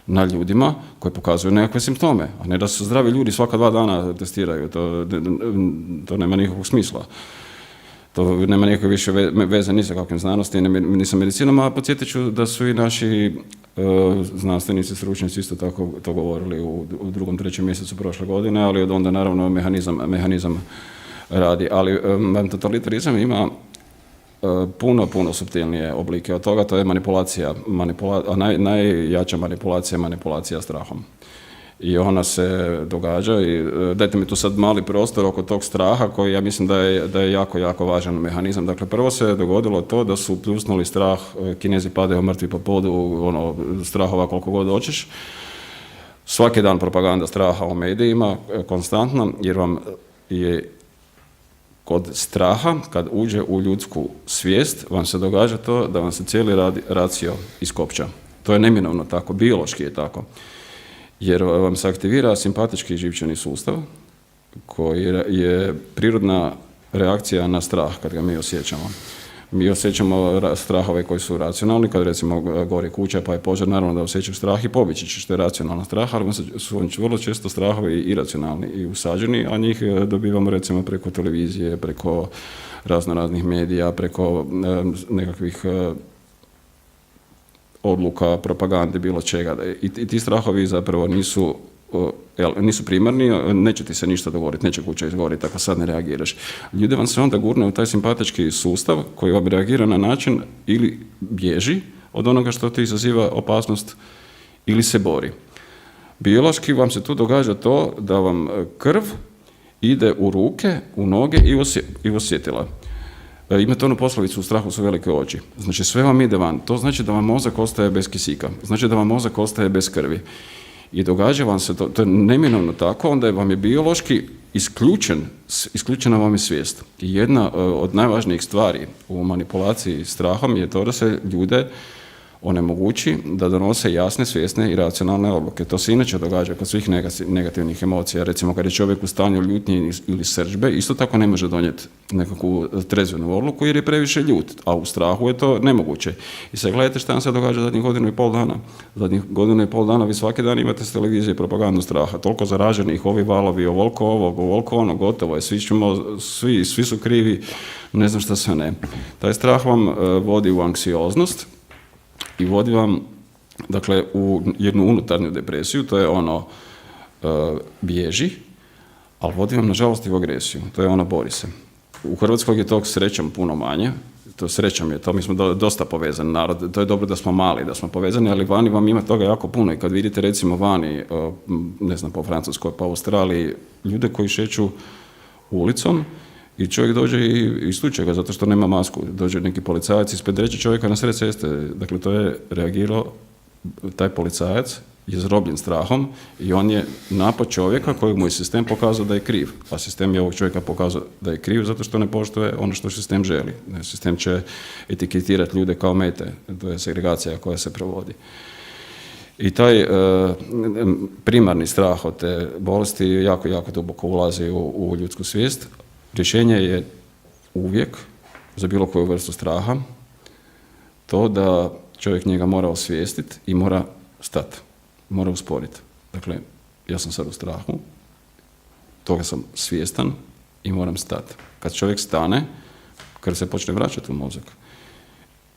na ljudima koji pokazuju nekakve simptome, a ne da su zdravi ljudi svaka 2 dana testiraju. To nema nikakvog smisla. To nema nikakve više veze ni sa kakvim znanosti, ni sa medicinom, a podsjetit ću da su i naši znanstvenici, stručnjaci isto tako to govorili u 2., 3. mjesecu prošle godine, ali od onda naravno mehanizam radi. Ali totalitarizam ima puno suptilnije oblike od toga, to je manipulacija, a najjača manipulacija je manipulacija strahom. I ona se događa i dajte mi tu sad mali prostor oko tog straha koji ja mislim da je jako, jako važan mehanizam. Dakle, prvo se dogodilo to da su pljusnuli strah, Kinezi padaju mrtvi po podu, strahova koliko god hoćeš. Svaki dan propaganda straha u medijima, konstantno, jer vam je kod straha, kad uđe u ljudsku svijest, vam se događa to da vam se cijeli racio iskopča. To je neminovno tako, biološki je tako. Jer vam se aktivira simpatički živčani sustav, koji je prirodna reakcija na strah kad ga mi osjećamo. Mi osjećamo strahove koji su racionalni, kad recimo gori kuća pa je požar, naravno da osjećaš strah i pobjeći ćeš, što je racionalna strah, ali su vrlo često strahovi iracionalni i usađeni, a njih dobivamo recimo preko televizije, preko raznih medija, preko nekakvih odluka, propagande, bilo čega. I ti strahovi zapravo nisu primarni, neće ti se ništa dogoditi, neće kuća izgoriti ako sad ne reagiraš. Ljude vam se onda gurne u taj simpatički sustav koji vam reagira na način ili bježi od onoga što ti izaziva opasnost ili se bori. Biološki vam se tu događa to da vam krv ide u ruke, u noge i u osjetila. Imate onu poslovicu, u strahu su velike oči. Znači sve vam ide van. To znači da vam mozak ostaje bez kisika. Znači da vam mozak ostaje bez krvi. I događa vam se to je neminovno tako, onda vam je biološki isključena vam je svijest. I jedna od najvažnijih stvari u manipulaciji strahom je to da se ljude onemogući da donose jasne, svjesne i racionalne odluke. To se inače događa kod svih negativnih emocija. Recimo kad je čovjek u stanju ljutnje ili srdžbe, isto tako ne može donijeti nekakvu trezvenu odluku jer je previše ljut, a u strahu je to nemoguće. I sad gledajte šta nam se događa zadnjih godinu i pol dana. Zadnjih godinu i pol dana vi svaki dan imate s televizije propagandu straha. Toliko zaraženih, ovi valovi, ovoliko ovog, ovoliko ono, gotovo je, svi su krivi, ne znam šta sve ne. Taj strah vam vodi u anksioznost i vodi vam, dakle, u jednu unutarnju depresiju, to je bježi, ali vodi vam, nažalost, i u agresiju, to je bori se. U Hrvatskoj je tog srećom puno manje, mi smo dosta povezani narod, to je dobro da smo mali, da smo povezani, ali vani vam ima toga jako puno i kad vidite recimo vani, ne znam, po Francuskoj, pa Australiji, ljude koji šeću ulicom, i čovjek dođe i istuče ga zato što nema masku. Dođe neki policajac ispred reći čovjeka na sred ceste. Dakle, to je reagirao, taj policajac je zarobljen strahom i on je napad čovjeka kojeg mu je sistem pokazao da je kriv. A sistem je ovog čovjeka pokazao da je kriv zato što ne poštuje ono što sistem želi. Sistem će etiketirati ljude kao mete. To je segregacija koja se provodi. I taj primarni strah od te bolesti jako, jako duboko ulazi u ljudsku svijest. Rješenje je uvijek, za bilo koju vrstu straha, to da čovjek njega mora osvijestiti i mora stati, mora usporiti. Dakle, ja sam sad u strahu, toga sam svjestan i moram stati. Kad čovjek stane, kad se počne vraćati u mozak,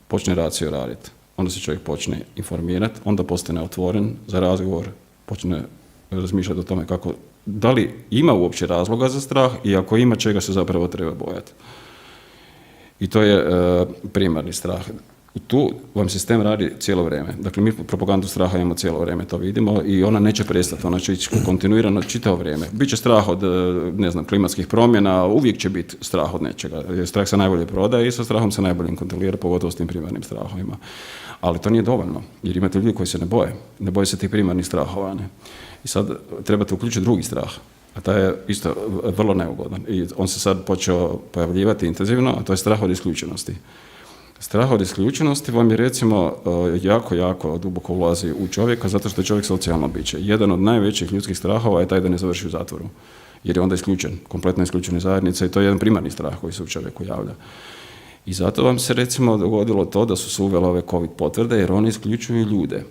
počne racio raditi, onda se čovjek počne informirati, onda postane otvoren za razgovor, počne razmišljati o tome da li ima uopće razloga za strah i ako ima, čega se zapravo treba bojati. I to je primarni strah. Tu vam sistem radi cijelo vrijeme. Dakle, mi propagandu straha imamo cijelo vrijeme, to vidimo i ona neće prestati, ona će ići kontinuirano čitavo vrijeme. Biće strah od, klimatskih promjena, uvijek će biti strah od nečega. Strah se najbolje prodaje i sa strahom se najbolje kontrolira, pogotovo s tim primarnim strahovima. Ali to nije dovoljno, jer imate ljudi koji se ne boje se tih primarnih strahova. Ne? I sad trebate uključiti drugi strah, a taj je isto vrlo neugodan. I on se sad počeo pojavljivati intenzivno, a to je strah od isključenosti. Strah od isključenosti vam je recimo jako, jako duboko ulazi u čovjeka zato što je čovjek socijalno biće. Jedan od najvećih ljudskih strahova je taj da ne završi u zatvoru, jer je onda isključen, kompletno isključen iz zajednice i to je jedan primarni strah koji se u čovjeku javlja. I zato vam se recimo dogodilo to da su se uvele ove COVID potvrde jer one isključuju ljude.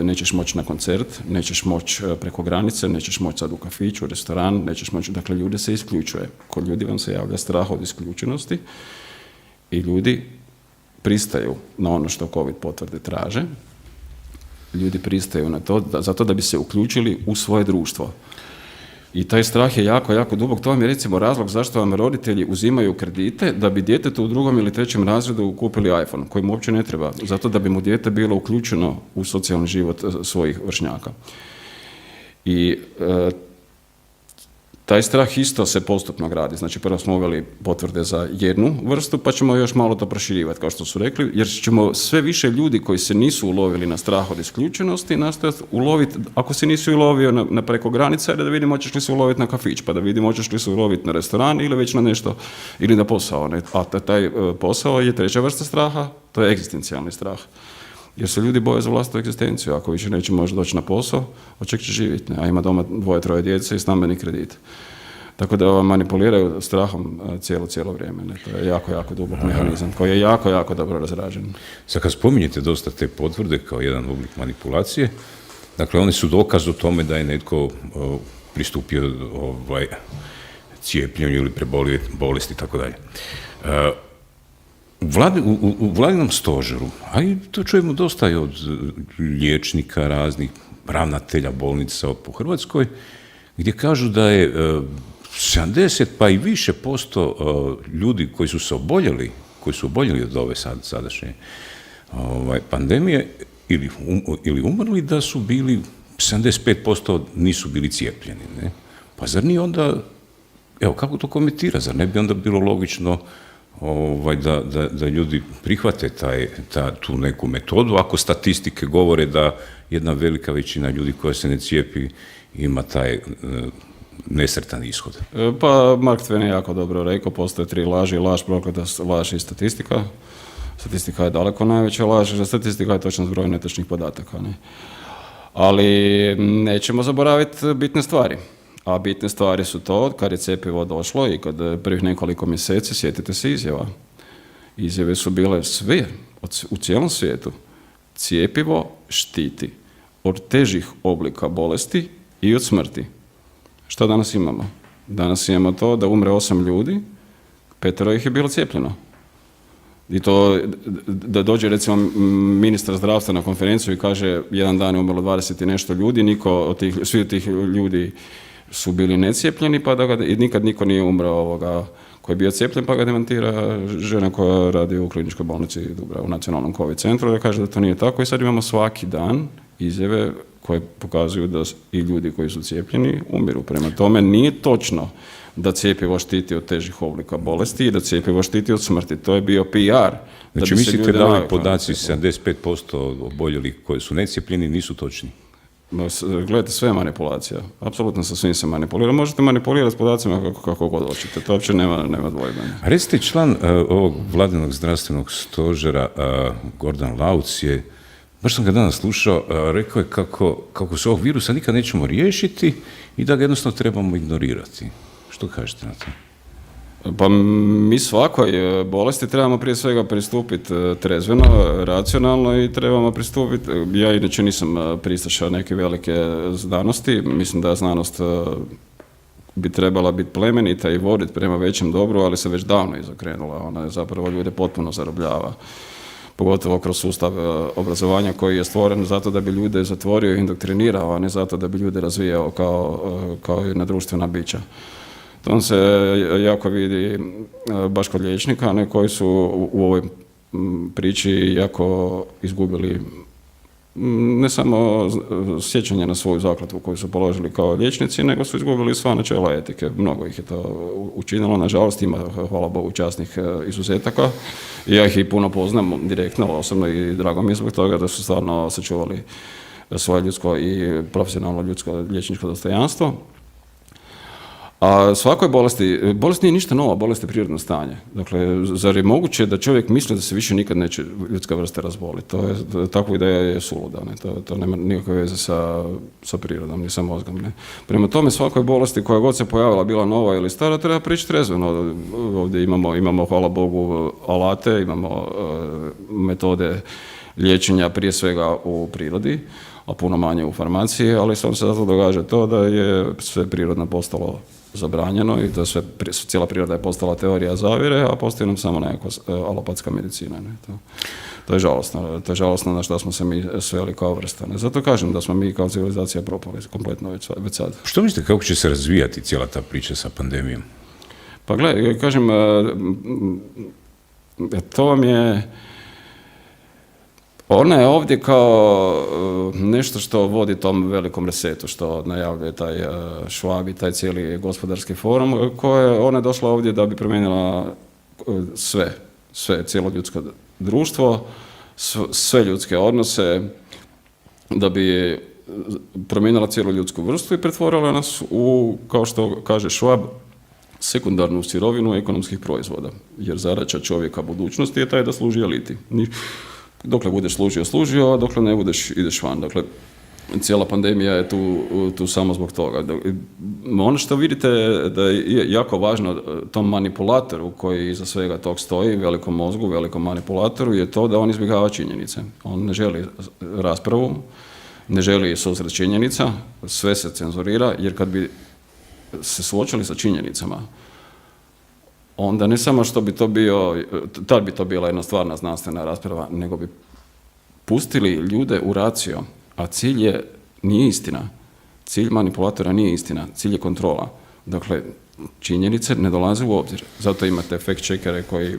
Nećeš moći na koncert, nećeš moći preko granice, nećeš moći sad u kafiću, u restoran, nećeš moći, dakle ljude se isključuje. Kod ljudi vam se javlja strah od isključenosti i ljudi pristaju na ono što COVID potvrde traže. Ljudi pristaju na to zato da bi se uključili u svoje društvo. I taj strah je jako, jako dubok. To vam je recimo razlog zašto vam roditelji uzimaju kredite da bi djetetu u 2. ili 3. razredu kupili iPhone, koji mu uopće ne treba, zato da bi mu dijete bilo uključeno u socijalni život svojih vršnjaka. I taj strah isto se postupno gradi. Znači, prvo smo uveli potvrde za jednu vrstu, pa ćemo još malo to proširivati, kao što su rekli, jer ćemo sve više ljudi koji se nisu ulovili na strah od isključenosti nastojati uloviti, ako se nisi ulovio na preko granica, da vidimo hoćeš li se uloviti na kafić, pa da vidimo hoćeš li se uloviti na restoran ili već na nešto, ili na posao. Ne? A taj posao je treća vrsta straha, to je egzistencijalni strah. Jer se ljudi boje za vlastitu egzistenciju. Ako više neće možda doći na posao, od čeg će živjeti? A ima doma 2-3 djece i stambeni kredit. Tako da manipuliraju strahom cijelo vrijeme. Ne? To je jako dubok mehanizam koji je jako dobro razrađen. Sad kad spominjete dosta te potvrde kao jedan oblik manipulacije, dakle one su dokaz o tome da je netko pristupio cijepljenju ili prebolio bolesti i tako dalje. U vladinom stožeru, a i to čujemo dosta i od liječnika raznih, ravnatelja bolnica po Hrvatskoj, gdje kažu da je 70 pa i više posto ljudi koji su oboljeli od ove sadašnje pandemije ili umrli, da su bili 75% nisu bili cijepljeni. Ne? Pa zar nije onda, evo kako to komentira, zar ne bi onda bilo logično da ljudi prihvate tu neku metodu, ako statistike govore da jedna velika većina ljudi koja se ne cijepi ima taj nesretan ishod. Pa Mark Twain je jako dobro rekao, postoje 3 laži, laž, prokleta laž i statistika. Statistika je daleko najveća laž, a statistika je točan zbroj netočnih podataka. Ne? Ali nećemo zaboraviti bitne stvari. A bitne stvari su to, kad je cjepivo došlo i kad prvih nekoliko mjeseci, sjetite se izjava. Izjave su bile sve u cijelom svijetu. Cjepivo štiti od težih oblika bolesti i od smrti. Što danas imamo? Danas imamo to da umre 8 ljudi, 5 ih je bilo cijepljeno. I to da dođe recimo ministar zdravstva na konferenciju i kaže jedan dan je umrlo 20 i nešto ljudi, svi od tih ljudi su bili necijepljeni, pa nikad niko nije umro koji je bio cijepljen, pa ga demantira žena koja radi u kliničkoj bolnici Dubrava, u nacionalnom COVID centru, da kaže da to nije tako i sad imamo svaki dan izjave koje pokazuju da i ljudi koji su cijepljeni umiru. Prema tome nije točno da cjepivo štiti od težih oblika bolesti i da cjepivo štiti od smrti. To je bio PR. Znači mislite da ovi podaci 75% oboljelih koji su necijepljeni nisu točni? Gledajte, sve je manipulacija. Apsolutno sa svim se manipulira. Možete manipulirati s podacima kako god hoćete. To uopće nema dvojbe. Recite, član ovog vladinog zdravstvenog stožera Gordan Lauc je, baš sam ga danas slušao, rekao je kako se ovog virusa nikad nećemo riješiti i da ga jednostavno trebamo ignorirati. Što kažete na to? Pa mi svakoj bolesti trebamo prije svega pristupiti trezveno, racionalno i trebamo pristupiti, ja inače nisam pristaša neke velike znanosti, mislim da znanost bi trebala biti plemenita i voditi prema većem dobru, ali se već davno izokrenula, ona je zapravo ljude potpuno zarobljava. Pogotovo kroz sustav obrazovanja koji je stvoren zato da bi ljude zatvorio i indoktrinirao, a ne zato da bi ljude razvijao kao jedna društvena bića. To se jako vidi baš kod liječnika, koji su u ovoj priči jako izgubili ne samo sjećanje na svoju zakletvu koju su položili kao liječnici, nego su izgubili sva načela etike. Mnogo ih je to učinilo, nažalost ima, hvala Bogu, časnih izuzetaka. Ja ih i puno poznam direktno, osobno i drago mi je zbog toga da su stvarno sačuvali svoje ljudsko i profesionalno ljudsko liječničko dostojanstvo. A svakoj bolest nije ništa nova, bolest je prirodno stanje. Dakle, zar je moguće da čovjek misli da se više nikad neće ljudska vrsta razboliti? Takva ideja je suluda, ne? To nema nikakve veze sa prirodom, ni sa mozgom. Ne? Prema tome, svakoj bolesti koja god se pojavila, bila nova ili stara, treba prići trezveno. Ovdje imamo, hvala Bogu, alate, imamo metode liječenja prije svega u prirodi, a puno manje u farmaciji, ali samo se zato događa to da je sve prirodno postalo zabranjeno i da cijela priroda je postala teorija zavjere, a postoji nam samo nekakva alopatska medicina. Ne? To je žalostno. To je žalostno na što smo se mi sveli kao vrsta. Ne? Zato kažem da smo mi kao civilizacija propali kompletno već sad. Što mislite, kako će se razvijati cijela ta priča sa pandemijom? Pa gledaj, kažem, to vam je... Ona je ovdje kao nešto što vodi tom velikom resetu, što najavljuje taj Schwab i taj cijeli gospodarski forum, ona je došla ovdje da bi promijenila sve, cijelo ljudsko društvo, sve ljudske odnose, da bi promijenila cijelu ljudsku vrstu i pretvorila nas u, kao što kaže Schwab, sekundarnu sirovinu ekonomskih proizvoda. Jer zadaća čovjeka budućnosti je taj da služi eliti. Dokle budeš služio, a dokle ne budeš, ideš van. Dakle, cijela pandemija je tu samo zbog toga. Ono što vidite da je jako važno tom manipulatoru koji iza svega tog stoji, velikom mozgu, velikom manipulatoru, je to da on izbjegava činjenice. On ne želi raspravu, ne želi susret činjenica, sve se cenzurira, jer kad bi se suočili sa činjenicama, onda ne samo što bi to bio, tad bi to bila jedna stvarna znanstvena rasprava, nego bi pustili ljude u racio, a cilj nije istina. Cilj manipulatora nije istina, cilj je kontrola. Dakle, činjenice ne dolaze u obzir. Zato imate fact checkere koji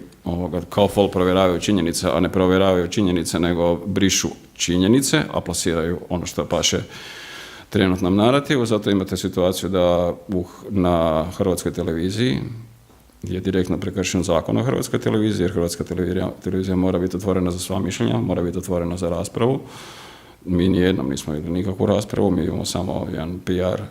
kao fol provjeravaju činjenice, a ne provjeravaju činjenice, nego brišu činjenice, a plasiraju ono što paše trenutnom narativu. Zato imate situaciju da na Hrvatskoj televiziji je direktno prekršen zakon o Hrvatskoj televiziji, jer Hrvatska televizija mora biti otvorena za sva mišljenja, mora biti otvorena za raspravu. Mi nijednom nismo imali nikakvu raspravu, mi imamo samo jedan PR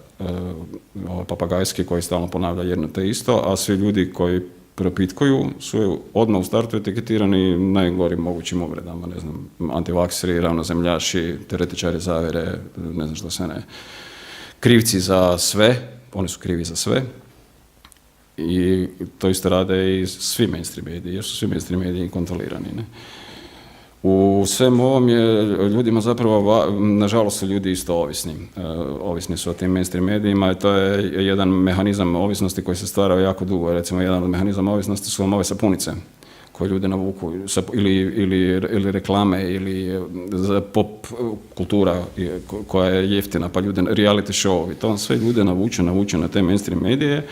papagajski koji stalno ponavlja jedno te isto, a svi ljudi koji propitkuju su odmah u startu etiketirani najgorim mogućim uvredama, ne znam, antivakseri, ravnozemljaši, teoretičari zavjere, ne znam što sve ne. Krivci za sve, oni su krivi za sve. I to isto rade i svi mainstream mediji, jer su svi mainstream mediji kontrolirani. Ne? U svemu ovom je ljudima zapravo, nažalost su ljudi isto ovisni. Ovisni su o tim mainstream medijima i to je jedan mehanizam ovisnosti koji se stvara jako dugo. Recimo, jedan od mehanizama ovisnosti su vam ove sapunice koje ljude navuku, ili reklame, ili pop kultura koja je jeftina, pa ljude, reality show, to vam sve ljude navuče na te mainstream medije.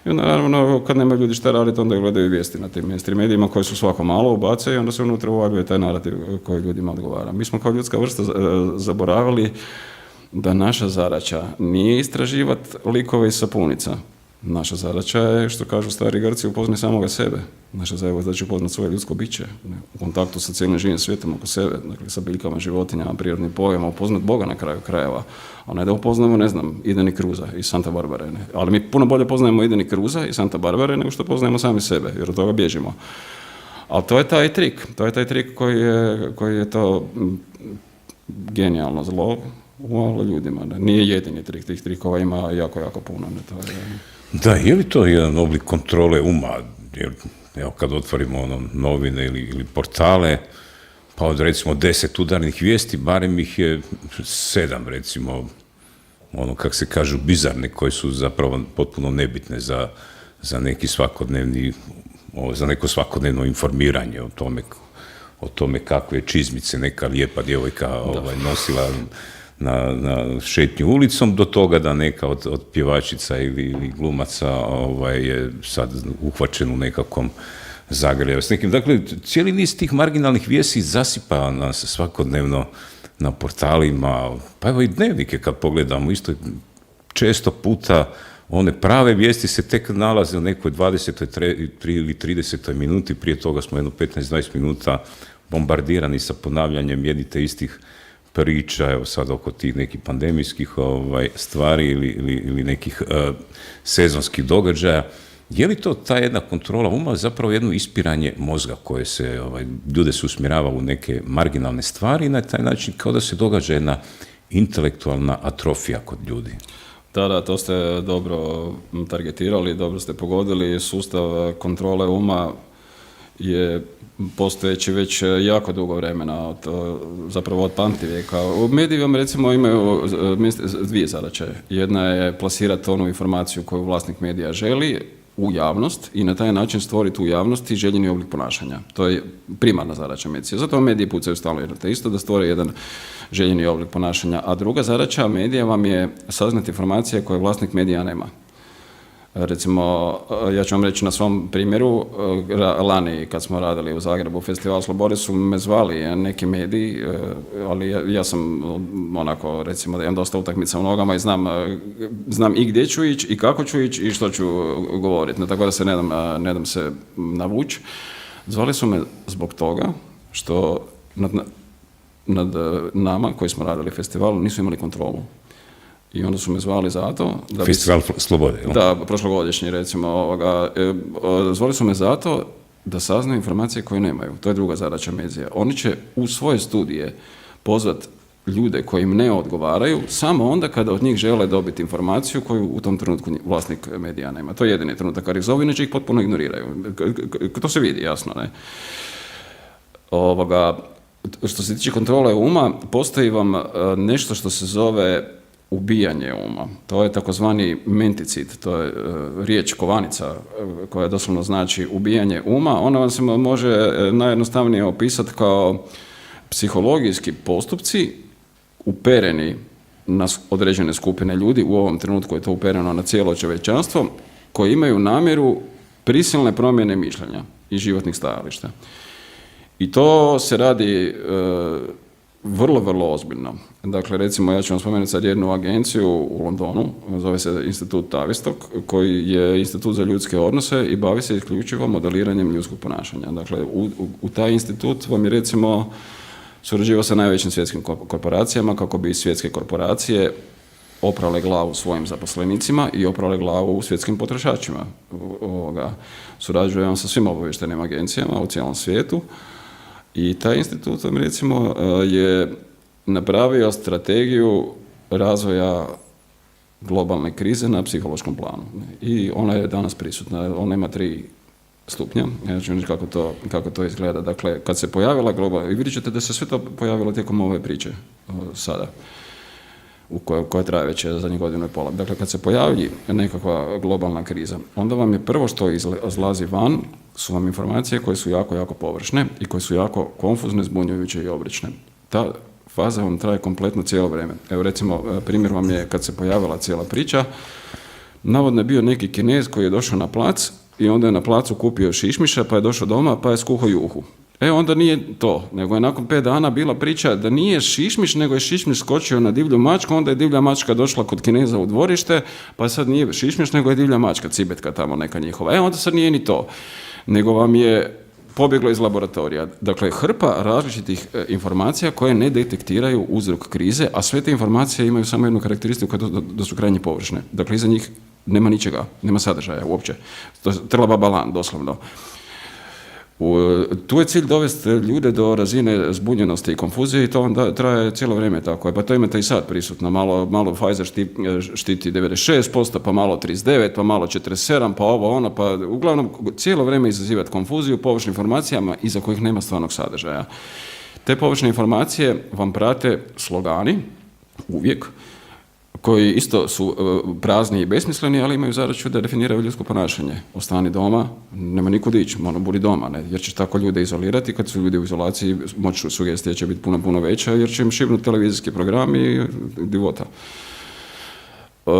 I onda, naravno, kad nema ljudi šta raditi, onda gledaju vijesti na tim mainstream medijima koji su svako malo ubace i onda se unutra uvaljuje taj narativ koji ljudima odgovara. Mi smo kao ljudska vrsta zaboravili da naša zadaća nije istraživati likove iz sapunica. Naša zadaća je, što kažu stari Grci, upoznati samoga sebe. Naša zadaća je upoznati svoje ljudsko biće, u kontaktu sa cijelim živim svijetom oko sebe, dakle sa biljkama, životinjama, prirodnim pojavama, upoznati Boga na kraju krajeva, a ne da upoznamo, ne znam, Ideni Cruza iz Santa Barbare. Ne? Ali mi puno bolje poznajemo Ideni Cruza iz Santa Barbare nego što poznajemo sami sebe, jer od toga bježimo. Ali to je taj trik koji je to genijalno zlo u ljudima. Ne? Nije jedini trik, tih trikova ima jako, jako puno. Ne? To je... Da, je li to jedan oblik kontrole uma? Jer, evo, kad otvorimo novine ili portale, pa od recimo 10 udarnih vijesti, barem ih je 7, recimo, kako se kažu, bizarne, koje su zapravo potpuno nebitne za neki svakodnevni, za neko svakodnevno informiranje o tome kakve čizmice neka lijepa djevojka nosila na šetnju ulicom, do toga da neka od pjevačica ili glumaca je sad uhvaćen u nekakvom zagrljaju s nekim. Dakle, cijeli niz tih marginalnih vijesti zasipa nas svakodnevno na portalima, pa evo i dnevnike kad pogledamo, isto često puta one prave vijesti se tek nalaze u nekoj 20. ili 30. minuti, prije toga smo jedno 15-20 minuta bombardirani sa ponavljanjem jednih te istih priča, evo sad oko tih nekih pandemijskih stvari ili nekih sezonskih događaja. Je li to ta jedna kontrola uma, zapravo jedno ispiranje mozga koje se, ljude se usmjerava u neke marginalne stvari i na taj način kao da se događa jedna intelektualna atrofija kod ljudi? Da, to ste dobro targetirali, dobro ste pogodili. Sustav kontrole uma je postojeći već jako dugo vremena, zapravo od pamtivijeka. U medijima recimo imaju dvije zadaće. Jedna je plasirati onu informaciju koju vlasnik medija želi u javnost i na taj način stvoriti u javnosti željeni oblik ponašanja. To je primarna zadaća medija. Zato mediji pucaju stalno jedno te isto, da stvore jedan željeni oblik ponašanja. A druga zadaća medija vam je saznati informacije koje vlasnik medija nema. Recimo, ja ću vam reći na svom primjeru, lani kad smo radili u Zagrebu Festival Slobode su me zvali neki mediji, ali ja sam onako, recimo da imam dosta utakmica u nogama i znam i gdje ću ići i kako ću ići i što ću govoriti. No, tako da se ne dam se navući. Zvali su me zbog toga što nad nama koji smo radili festival nisu imali kontrolu. I onda su me zvali zato da Festival Slobode, jel? Da, prošlogodišnji recimo. Zvali su me zato da saznaju informacije koje nemaju. To je druga zadaća medija. Oni će u svoje studije pozvati ljude koji im ne odgovaraju samo onda kada od njih žele dobiti informaciju koju u tom trenutku vlasnik medija nema. To je jedini trenutak kad ih zovu, inače ih potpuno ignoriraju. To se vidi, jasno, ne? Što se tiče kontrole uma, postoji vam nešto što se zove ubijanje uma. To je takozvani menticid, to je riječ kovanica koja doslovno znači ubijanje uma. Ona vam se može najjednostavnije opisati kao psihologijski postupci upereni na određene skupine ljudi, u ovom trenutku je to upereno na cijelo čovječanstvo, koji imaju namjeru prisilne promjene mišljenja i životnih stajališta. I to se radi vrlo, vrlo ozbiljno. Dakle, recimo, ja ću vam spomenuti sad jednu agenciju u Londonu, zove se Institut Tavistock, koji je institut za ljudske odnose i bavi se isključivo modeliranjem ljudskog ponašanja. Dakle, u taj institut vam je, recimo, surađivao sa najvećim svjetskim korporacijama kako bi svjetske korporacije oprale glavu svojim zaposlenicima i oprale glavu svjetskim potrošačima. Surađujem sa svim obavještajnim agencijama u cijelom svijetu. I taj institut, recimo, je napravio strategiju razvoja globalne krize na psihološkom planu. I ona je danas prisutna. Ona ima 3 stupnja. Ja ću reći kako to izgleda. Dakle, kad se pojavila globalna... I vidjet ćete da se sve to pojavilo tijekom ove priče sada, koja traje već zadnjih godinu i pola. Dakle, kad se pojavi nekakva globalna kriza, onda vam je prvo što izlazi van su vam informacije koje su jako, jako površne i koje su jako konfuzne, zbunjujuće i obrične. Ta faza vam traje kompletno cijelo vrijeme. Evo, recimo, primjer vam je kad se pojavila cijela priča, navodno je bio neki Kinez koji je došao na plac i onda je na placu kupio šišmiša, pa je došao doma, pa je skuhao juhu. Onda nije to, nego je nakon 5 dana bila priča da nije šišmiš, nego je šišmiš skočio na divlju mačku, onda je divlja mačka došla kod Kineza u dvorište, pa sad nije šišmiš, nego je divlja mačka, cibetka tamo neka njihova. Onda sad nije ni to, nego vam je pobjeglo iz laboratorija. Dakle, hrpa različitih informacija koje ne detektiraju uzrok krize, a sve te informacije imaju samo jednu karakteristiku da su krajnje površne. Dakle, iza njih nema ničega, nema sadržaja uopće. To je trlaba balan, doslovno. Tu je cilj dovesti ljude do razine zbunjenosti i konfuzije i to onda traje cijelo vrijeme tako. Pa to imate i sad prisutno. Malo Pfizer štiti 96%, pa malo 39%, pa malo 47%, pa ovo ono, pa uglavnom cijelo vrijeme izazivati konfuziju površnim informacijama iza kojih nema stvarnog sadržaja. Te površne informacije vam prate slogani, uvijek, koji isto su prazni i besmisleni, ali imaju zadaću da definiraju ljudsko ponašanje. Ostani doma, nema nikud ići, budi doma, ne? Jer će tako ljude izolirati. Kad su ljudi u izolaciji, moć sugestija će biti puno, puno veća, jer će im šibnuti televizijski program i divota.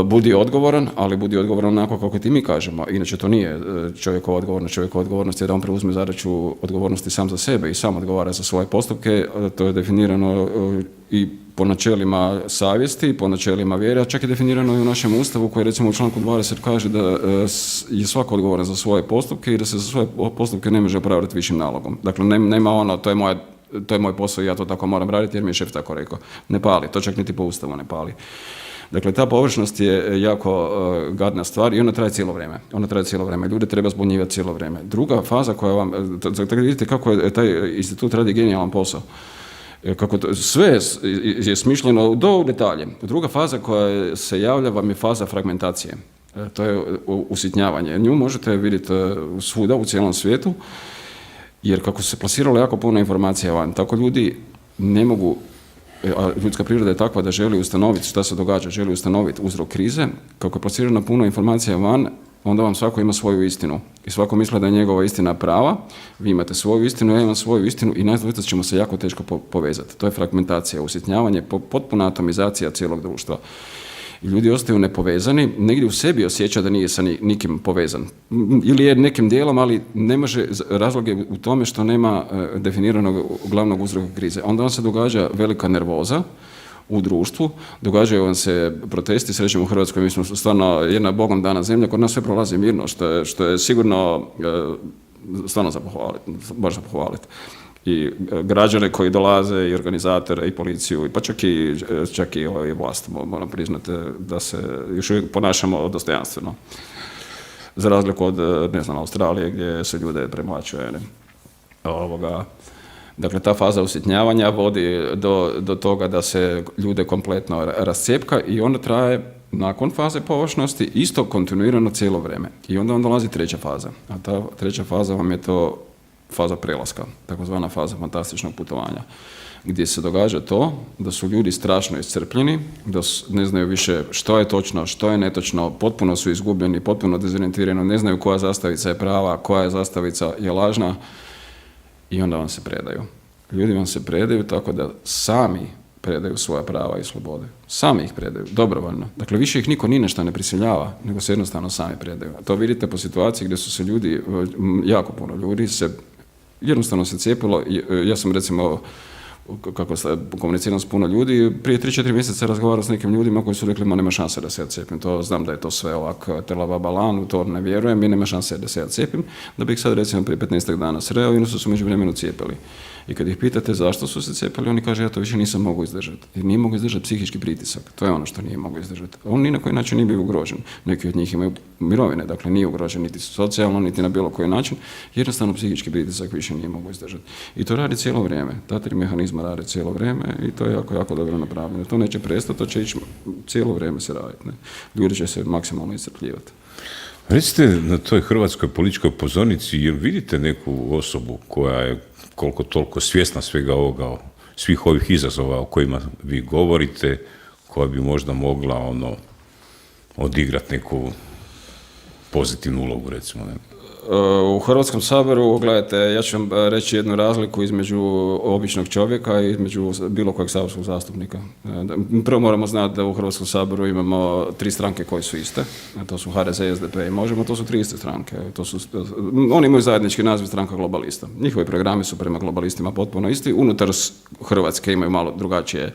Budi odgovoran, ali budi odgovoran onako kako ti mi kažemo. Inače, to nije čovjekova odgovornost. Čovjekova odgovornost je da on preuzme zadaću odgovornosti sam za sebe i sam odgovara za svoje postupke. To je definirano i po načelima savjesti, po načelima vjere, a čak je definirano i u našem Ustavu koji recimo u članku 20 kaže da je svako odgovoran za svoje postupke i da se za svoje postupke ne može opravdati višim nalogom. Dakle, nema ono, to je moj posao i ja to tako moram raditi jer mi je šef tako rekao. Ne pali, to čak niti po Ustavu ne pali. Dakle, ta površnost je jako gadna stvar i ona traje cijelo vrijeme. Ljude treba zbunjivati cijelo vrijeme. Druga faza koja vam, vidite kako je taj institut radi genijalan posao. Kako to, sve je smišljeno do detalje. Druga faza koja se javlja vam je faza fragmentacije. To je usitnjavanje. Nju možete vidjeti svuda u cijelom svijetu, jer kako se plasiralo jako puno informacija van, tako ljudi ne mogu, a ljudska priroda je takva da želi ustanoviti šta se događa, želi ustanoviti uzrok krize, kako je plasirano puno informacija van, onda vam svako ima svoju istinu. I svako misle da je njegova istina prava, vi imate svoju istinu, ja imam svoju istinu i nas dvojica ćemo se jako teško povezati. To je fragmentacija, usitnjavanje, potpuna atomizacija cijelog društva. I ljudi ostaju nepovezani, negdje u sebi osjeća da nije sa nikim povezan. Ili je nekim dijelom, ali ne može, razlog je u tome što nema definiranog glavnog uzroka krize. Onda vam se događa velika nervoza u društvu, događaju vam se protesti, srećemo u Hrvatskoj, mi smo stvarno jedna bogom dana zemlja, kod nas sve prolazi mirno, što je sigurno stvarno za pohvaliti, baš za pohvaliti. I građane koji dolaze, i organizatore, i policiju, pa čak i vlast, moram priznati da se još uvijek ponašamo dostojanstveno. Za razliku od, Australije gdje se ljude premlaćuje. Dakle, ta faza usitnjavanja vodi do toga da se ljude kompletno rascijepka i onda traje nakon faze površnosti isto kontinuirano cijelo vrijeme. I onda dolazi treća faza. A ta treća faza vam je to faza prelaska, takozvana faza fantastičnog putovanja, gdje se događa to da su ljudi strašno iscrpljeni, da ne znaju više što je točno, što je netočno, potpuno su izgubljeni, potpuno dezorijentirani, ne znaju koja zastavica je prava, koja je zastavica je lažna i onda vam se predaju. Ljudi vam se predaju tako da sami predaju svoja prava i slobode. Sami ih predaju, dobrovoljno. Dakle, više ih niko ni nešto ne prisiljava, nego se jednostavno sami predaju. A to vidite po situaciji gdje su se ljudi, jako puno ljudi, jednostavno se cijepilo. Ja sam recimo, kako komuniciram s puno ljudi, prije 3-4 mjeseca razgovarao s nekim ljudima koji su rekli, nema šanse da se ja cijepim. To znam da je to sve ovak telava balan, u to ne vjerujem i nema šanse da se ja cijepim. Da bih sad recimo prije 15 dana sreo i oni su se u međuvremenu cijepili. I kad ih pitate zašto su se cijepili, oni kažu ja to više nisam mogu izdržati. Jer nije mogu izdržati psihički pritisak. To je ono što nije mogu izdržati. On ni na koji način nije bio ugrožen. Neki od njih imaju mirovine, dakle nije ugrožen niti socijalno, niti na bilo koji način. Jednostavno psihički pritisak više nije mogu izdržati. I to radi cijelo vrijeme. Ta tri mehanizma rade cijelo vrijeme i to je jako, jako dobro napravljeno. To neće prestati, to će ići cijelo vrijeme se raditi. Ljudi će se maksimalno iscrpljivati. Recite na toj hrvatskoj političkoj pozornici, jer vidite neku osobu koja je koliko toliko svjesna svega ovoga, svih ovih izazova o kojima vi govorite, koja bi možda mogla odigrati neku pozitivnu ulogu, recimo, ne? U Hrvatskom saboru, gledajte, ja ću vam reći jednu razliku između običnog čovjeka i između bilo kojeg saborskog zastupnika. Prvo moramo znati da u Hrvatskom saboru imamo 3 stranke koje su iste, to su HDZ, SDP i Možemo, to su 3 iste stranke. Oni imaju zajednički naziv stranka globalista. Njihovi programi su prema globalistima potpuno isti, unutar Hrvatske imaju malo drugačije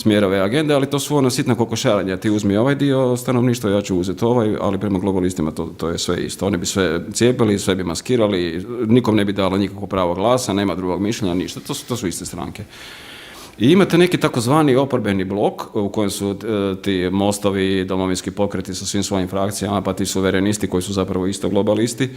smjerove agende, ali to su ono sitna kokošarenja. Ti uzmi ovaj dio stanovništva, ja ću uzeti ovaj, ali prema globalistima to je sve isto. Oni bi sve cijepili, sve bi maskirali, nikom ne bi dalo nikakvo pravo glasa, nema drugog mišljenja, ništa. To su iste stranke. I imate neki takozvani oporbeni blok u kojem su ti Mostovi, domovinski pokreti sa svim svojim frakcijama, pa ti suverenisti koji su zapravo isto globalisti.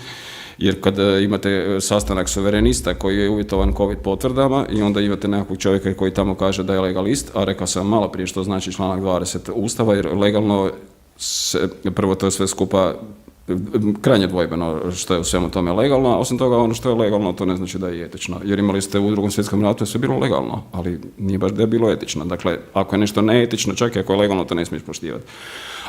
Jer kad imate sastanak suverenista koji je uvjetovan COVID potvrdama i onda imate nekakvog čovjeka koji tamo kaže da je legalist, a rekao sam malo prije što znači članak 20 Ustava, jer legalno prvo to je sve skupa krajnje dvojbeno što je u svemu tome legalno, a osim toga ono što je legalno to ne znači da je etično. Jer imali ste u Drugom svjetskom ratu je sve bilo legalno, ali nije baš da je bilo etično. Dakle, ako je nešto neetično, čak i ako je legalno, to ne smiješ poštivati.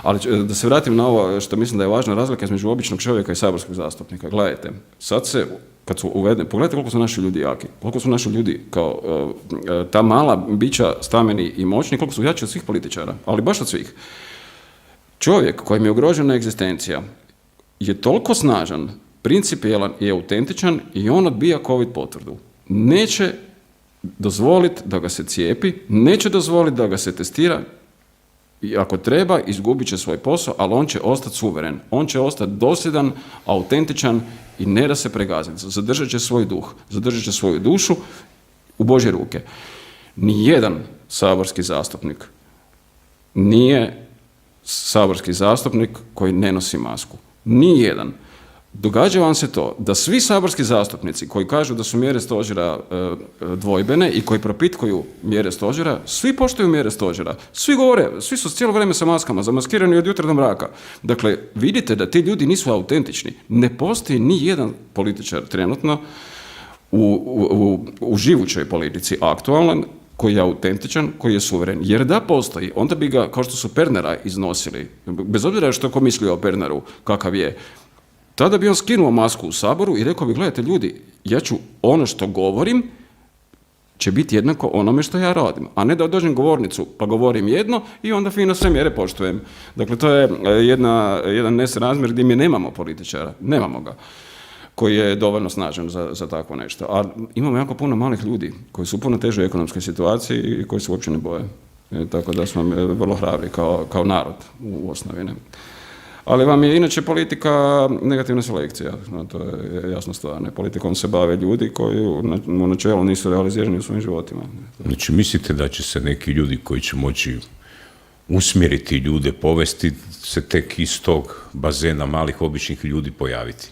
Ali da se vratim na ovo što mislim da je važna razlika između običnog čovjeka i saborskog zastupnika. Gledajte, sad se, kad su uvedeni, pogledajte koliko su naši ljudi jaki, koliko su naši ljudi kao ta mala bića stameni i moćni, koliko su jači od svih političara, ali baš od svih. Čovjek kojem je ugrožena egzistencija je toliko snažan, principijelan i autentičan i on odbija COVID potvrdu. Neće dozvoliti da ga se cijepi, neće dozvoliti da ga se testira i ako treba izgubit će svoj posao, ali on će ostati suveren. On će ostati dosljedan, autentičan i ne da se pregaziti. Zadržat će svoj duh, zadržat će svoju dušu u Božje ruke. Nijedan saborski zastupnik nije saborski zastupnik koji ne nosi masku. Nijedan. Događa vam se to da svi saborski zastupnici koji kažu da su mjere stožera dvojbene i koji propitkuju mjere stožera, svi poštuju mjere stožera. Svi govore, svi su cijelo vrijeme sa maskama, zamaskirani od jutra do mraka. Dakle, vidite da ti ljudi nisu autentični. Ne postoji ni jedan političar trenutno u živućoj politici aktualan koji je autentičan, koji je suveren. Jer da postoji, onda bi ga, kao što su Pernara iznosili, bez obzira što ko mislio o Pernaru, kakav je, tada bi on skinuo masku u Saboru i rekao bi, gledajte ljudi, ja ću ono što govorim će biti jednako onome što ja radim, a ne da dođem govornicu pa govorim jedno i onda fino sve mjere poštujem. Dakle, to je jedan nesrazmjer gdje mi nemamo političara, nemamo ga, koji je dovoljno snažan za takvo nešto. A imamo jako puno malih ljudi koji su u puno težoj ekonomskoj situaciji i koji se uopće ne boje. Tako da smo vrlo hrabri kao narod u osnovi. Ne? Ali vam je inače politika negativna selekcija, to je jasna stvar. Politikom se bave ljudi koji u načelu nisu realizirani u svojim životima. Znači, mislite da će se neki ljudi koji će moći usmjeriti ljude, povesti se tek iz tog bazena malih običnih ljudi pojaviti?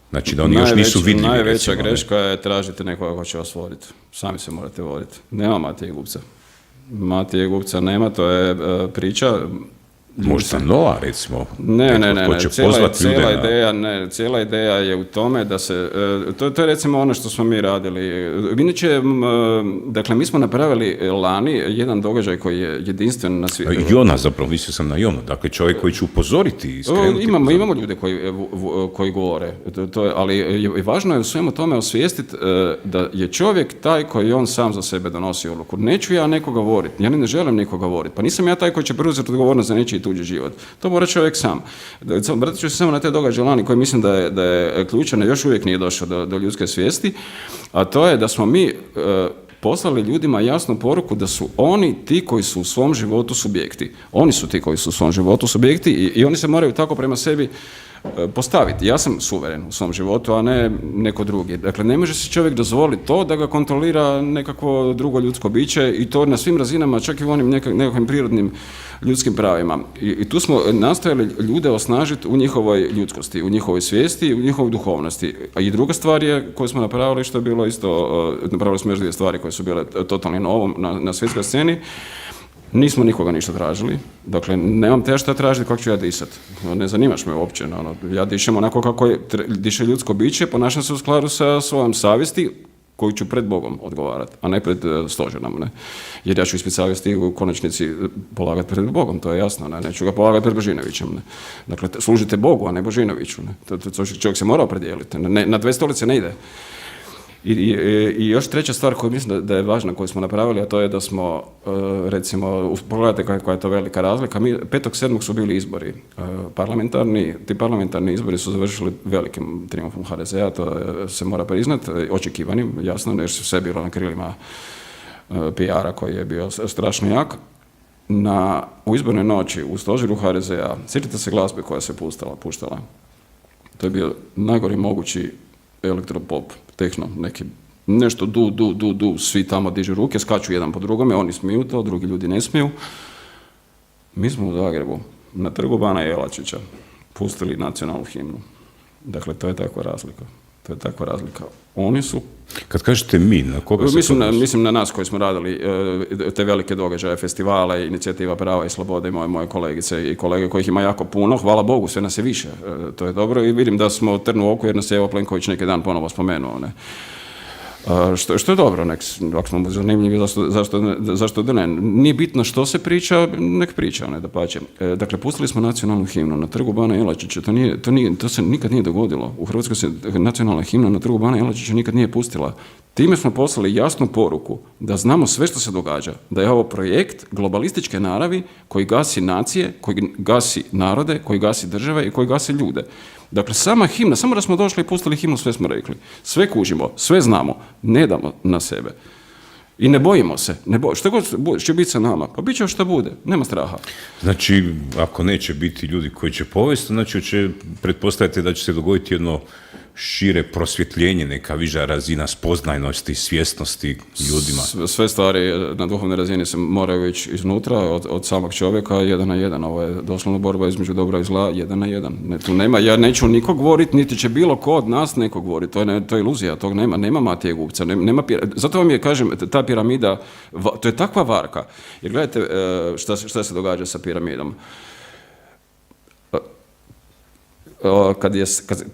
Znači da oni još nisu vidljivi. Najveća greška je tražiti nekoga ko će vas voditi. Sami se morate voditi. Nema Matije Gubca. Matije Gubca nema, to je priča. Možda nova, recimo. Ne. Cijela ideja je u tome da se, to je recimo ono što smo mi radili. Inače, dakle, mi smo napravili lani jedan događaj koji je jedinstven na svijetu. Jona, zapravo, mislio sam na Jonu. Dakle, čovjek koji će upozoriti i skrenuti. Imamo ljude koji govore, ali važno je u svemu tome osvijestiti da je čovjek taj koji on sam za sebe donosi odluku. Neću ja nekoga govoriti, ja ne želim nikoga govoriti. Pa nisam ja taj koji će preuzeti odgovornost za nečiji tuđi život. To mora čovjek sam. Vratit ću se samo na te događaje lani koji mislim da je ključan, još uvijek nije došao do ljudske svijesti, a to je da smo mi poslali ljudima jasnu poruku da su oni ti koji su u svom životu subjekti. Oni su ti koji su u svom životu subjekti i oni se moraju tako prema sebi postaviti. Ja sam suveren u svom životu, a ne neko drugi. Dakle, ne može se čovjek dozvoliti to da ga kontrolira nekakvo drugo ljudsko biće i to na svim razinama, čak i u onim nekakvim prirodnim ljudskim pravima. I tu smo nastojali ljude osnažiti u njihovoj ljudskosti, u njihovoj svijesti, u njihovoj duhovnosti. A i druga stvar je koju smo napravili, što je bilo isto, napravili smo još dvije stvari koje su bile totalno novo na svjetskoj sceni. Nismo nikoga ništa tražili, dakle, nemam te šta tražiti, kako ću ja disati. Ne zanimaš me uopće. Ja dišem onako kako diše ljudsko biće, ponašam se u skladu sa svojom savjesti, koju ću pred Bogom odgovarati, a ne pred stožerom. Ne? Jer ja ću ispred savjesti u konačnici polagati pred Bogom, to je jasno. Ne? Neću ga polagati pred Božinovićem. Ne? Dakle, služite Bogu, a ne Božinoviću. Ne? To čovjek se mora opredijeliti. Na dve stolice ne ide. I još treća stvar koju mislim da je važna, koju smo napravili, a to je da smo, recimo, pogledajte koja je to velika razlika, 5.7. su bili izbori parlamentarni, ti parlamentarni izbori su završili velikim triumfom HDZ-a, to se mora priznati, očekivanim, jasno, jer su sve bilo na krilima PR-a koji je bio strašno jak. U izbornoj noći u stožeru HDZ-a, sjetite se glazbe koja se puštala. To je bio najgori mogući elektropop, tehno, neki, nešto du, svi tamo dižu ruke, skaču jedan po drugome, oni smiju to, drugi ljudi ne smiju. Mi smo u Zagrebu, na trgu Bana Jelačića, pustili nacionalnu himnu. Dakle, to je takva razlika. Oni su... Kad kažete mi, na koga se mislim na nas koji smo radili te velike događaje, festivale, inicijativa prava i slobode, moje kolegice i kolege kojih ima jako puno, hvala Bogu, sve nas je više, to je dobro i vidim da smo trn u oku jer nas je Evo Plenković neki dan ponovo spomenuo. Ne? Što je dobro, ako smo zanimljivi, zašto da ne? Nije bitno što se priča, nek priča, ne, dapače. Dakle, pustili smo nacionalnu himnu na trgu Bana Jelačića, to se nikad nije dogodilo. U Hrvatskoj se nacionalna himna na trgu Bana Jelačića nikad nije pustila. Time smo poslali jasnu poruku da znamo sve što se događa, da je ovo projekt globalističke naravi koji gasi nacije, koji gasi narode, koji gasi države i koji gasi ljude. Dakle, sama himna, samo da smo došli i pustili himnu, sve smo rekli. Sve kužimo, sve znamo, ne damo na sebe. I ne bojimo se. Što god će biti sa nama, pa bit će što bude, nema straha. Znači, ako neće biti ljudi koji će povesti, znači će pretpostaviti da će se dogoditi jedno šire prosvjetljenje, neka viša razina spoznajnosti, svjesnosti ljudima. Sve stvari na duhovnoj razini se moraju ići iznutra, od samog čovjeka, 1 na 1. Ovo je doslovno borba između dobra i zla, 1 na 1. Tu nema, ja neću nikog govoriti, niti će bilo ko od nas nekog govoriti. To je iluzija, tog nema Matije Gubca. Zato vam je, kažem, ta piramida, to je takva varka. Jer gledajte šta se događa sa piramidom.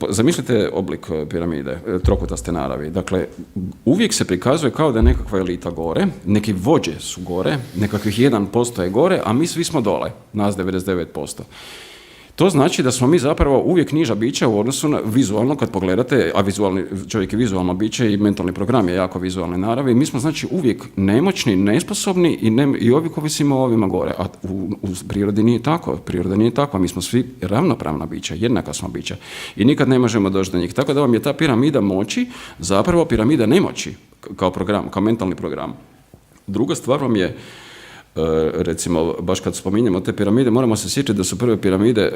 Zamislite oblik piramide, trokutaste naravi. Dakle, uvijek se prikazuje kao da je nekakva elita gore, neki vođe su gore, nekakvih 1% je gore, a mi svi smo dole, nas 99%. To znači da smo mi zapravo uvijek niža bića u odnosu na vizualno, kad pogledate, a čovjek je vizualno biće i mentalni program je jako vizualne naravi, mi smo znači uvijek nemoćni, nesposobni i uvijek ovisimo o ovima gore. A u prirodi nije tako. Priroda nije takva. Mi smo svi ravnopravna bića, jednaka smo bića. I nikad ne možemo doći do njih. Tako da vam je ta piramida moći zapravo piramida nemoći kao program, kao mentalni program. Druga stvar vam je, recimo, baš kad spominjemo te piramide, moramo se sjećati da su prve piramide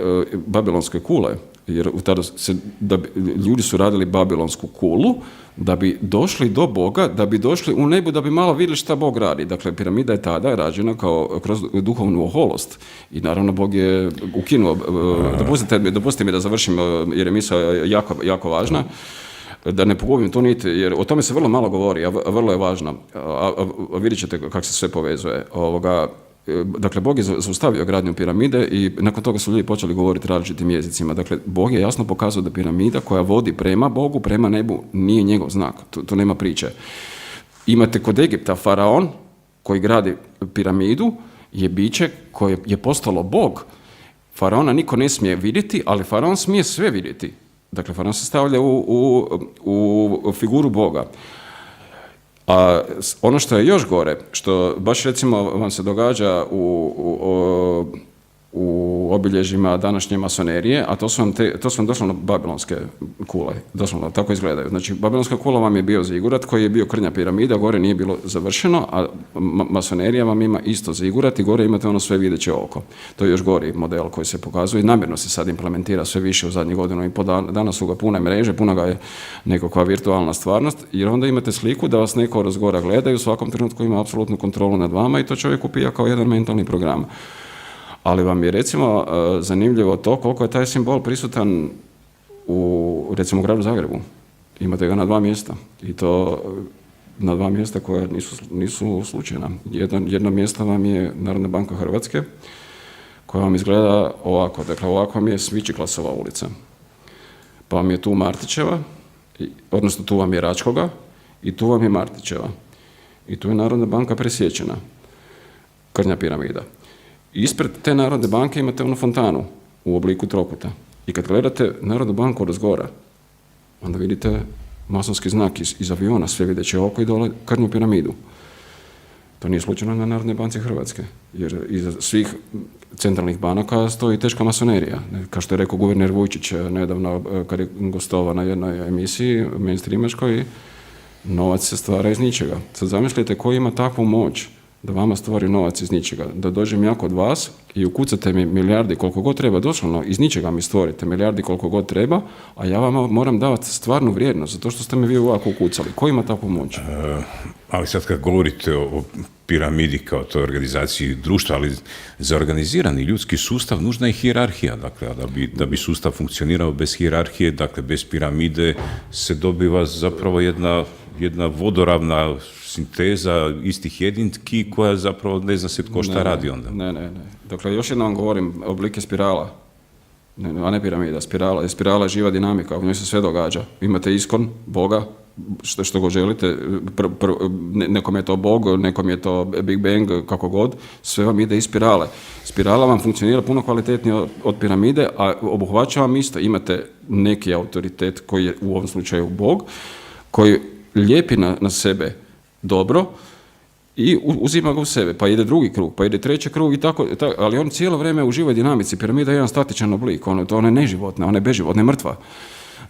babilonske kule, jer tada ljudi su radili babilonsku kulu da bi došli do Boga, da bi došli u nebu, da bi malo vidjeli šta Bog radi. Dakle, piramida je tada rađena kao kroz duhovnu oholost. I naravno, Bog je ukinuo, dopustite mi da završim, jer je misao jako, jako važna, da ne pogubim tu niti, jer o tome se vrlo malo govori, a vrlo je važno. A vidjet ćete kako se sve povezuje. Dakle, Bog je zaustavio gradnju piramide i nakon toga su ljudi počeli govoriti različitim jezicima. Dakle, Bog je jasno pokazao da piramida koja vodi prema Bogu, prema nebu, nije njegov znak. To nema priče. Imate kod Egipta faraon koji gradi piramidu, je biće koje je postalo Bog. Faraona niko ne smije vidjeti, ali faraon smije sve vidjeti. Dakle, faraon se stavlja u figuru Boga. A ono što je još gore, što baš recimo vam se događa u obilježjima današnje masonerije, a to su vam doslovno babilonske kule, doslovno tako izgledaju. Znači, babilonska kula vam je bio zigurat koji je bio krnja piramida, gore nije bilo završeno, a masonerija vam ima isto zigurat i gore imate ono sve videće oko. To je još gori model koji se pokazuje i namjerno se sad implementira sve više u zadnjih godinu i pol dana. Danas su ga pune mreže, puna ga je nekakva virtualna stvarnost, jer onda imate sliku da vas neko razgora gleda i u svakom trenutku ima apsolutnu kontrolu nad vama i to čovjek upija kao jedan mentalni program. Ali vam je recimo zanimljivo to koliko je taj simbol prisutan u recimo gradu Zagrebu. Imate ga na 2 mjesta i to na 2 mjesta koja nisu slučajna. Jedno mjesto vam je Narodna banka Hrvatske koja vam izgleda ovako. Dakle, ovako vam je Svičiklasova ulica. Pa vam je tu Martićeva, odnosno tu vam je Račkoga i tu vam je Martićeva. I tu je Narodna banka presječena. Krnja piramida. Ispred te Narodne banke imate onu fontanu u obliku trokuta. I kad gledate Narodnu banku razgora, onda vidite masonski znak iz aviona, sve videće oko i dole krnju piramidu. To nije slučajno na Narodnoj banci Hrvatske, jer iza svih centralnih banaka stoji teška masonerija. Kao što je rekao guverner Vujčić nedavno kad je gostovao na jednoj emisiji mainstreamaškoj, novac se stvara iz ničega. Sad zamislite ko ima takvu moć da vama stvori novac iz ničega, da dođem ja kod vas i ukucate mi milijardi koliko god treba, doslovno iz ničega mi stvorite milijardi koliko god treba, a ja vama moram davati stvarnu vrijednost, zato što ste me vi ovako ukucali. Ko ima takvu moć? Ali sad kad govorite o piramidi kao toj organizaciji društva, ali za organizirani ljudski sustav nužna je hijerarhija. Dakle, da bi sustav funkcionirao bez hijerarhije, dakle bez piramide, se dobiva zapravo jedna vodoravna sinteza istih jedinki koja zapravo ne zna se tko šta radi onda. Ne. Dakle, još jednom vam govorim, oblike spirala, a ne piramida, spirala je živa dinamika, u njoj se sve događa. Imate iskon, Boga, što god želite, nekom je to Bog, nekom je to Big Bang, kako god, sve vam ide iz spirale. Spirala vam funkcionira puno kvalitetnije od piramide, a obuhvaća vam isto. Imate neki autoritet koji je u ovom slučaju Bog, koji lijepi na sebe dobro i uzima ga u sebe, pa ide drugi krug, pa ide treći krug i tako, ali on cijelo vrijeme u živoj dinamici. Piramida je jedan statičan oblik, ona je neživotna, ona je beživotna, ona je mrtva.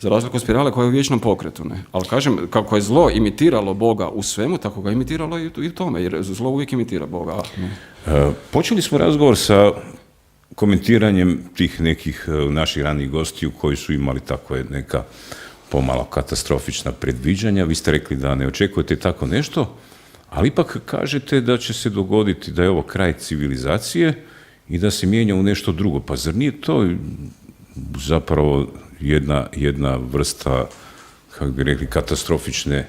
Za razliku od spirale koja je u vječnom pokretu. Ne? Ali kažem, kako je zlo imitiralo Boga u svemu, tako ga imitiralo i u tome, jer zlo uvijek imitira Boga. Počeli smo razgovor sa komentiranjem tih nekih naših ranijih gostiju koji su imali tako neka pomalo katastrofična predviđanja. Vi ste rekli da ne očekujete tako nešto, ali ipak kažete da će se dogoditi da je ovo kraj civilizacije i da se mijenja u nešto drugo. Pa zar nije to zapravo jedna vrsta, kako bi rekli, katastrofične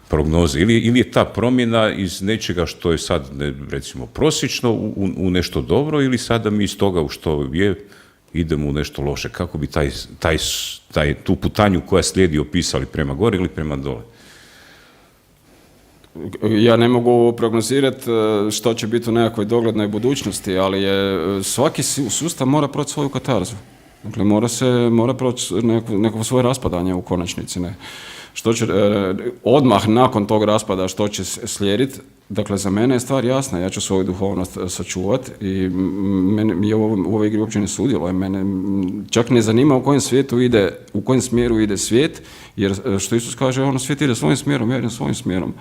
prognoze? Ili je ta promjena iz nečega što je sad, recimo, prosječno u nešto dobro, ili sada mi iz toga u što je idemo u nešto loše? Kako bi tu putanju koja slijedi opisali, prema gore ili prema dole? Ja ne mogu prognozirati što će biti u nekakvoj doglednoj budućnosti, ali svaki sustav mora proći svoju katarzu. Dakle, mora proći neko svoje raspadanje u konačnici. Ne? Što će, odmah nakon tog raspada što će slijediti, dakle, za mene je stvar jasna, ja ću svoju duhovnost sačuvati i mene u ovoj igri uopće ne sudjelujem. Mene čak ne zanima u kojem smjeru ide svijet, jer što Isus kaže, svijet ide svojim smjerom, ja idem svojim smjerom.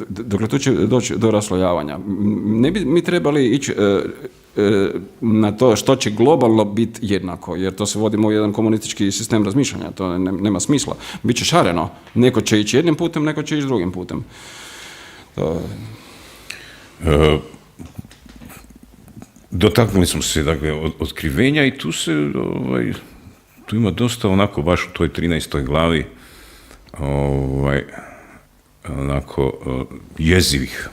Dakle, tu će doći do raslojavanja. Ne bi mi trebali ići na to što će globalno biti jednako, jer to se vodimo u jedan komunistički sistem razmišljanja, to nema smisla. Biće šareno. Neko će ići jednim putem, neko će ići drugim putem. Dotaknuli smo se, dakle, otkrivenja i tu ima dosta onako baš u toj 13. glavi onako jezivih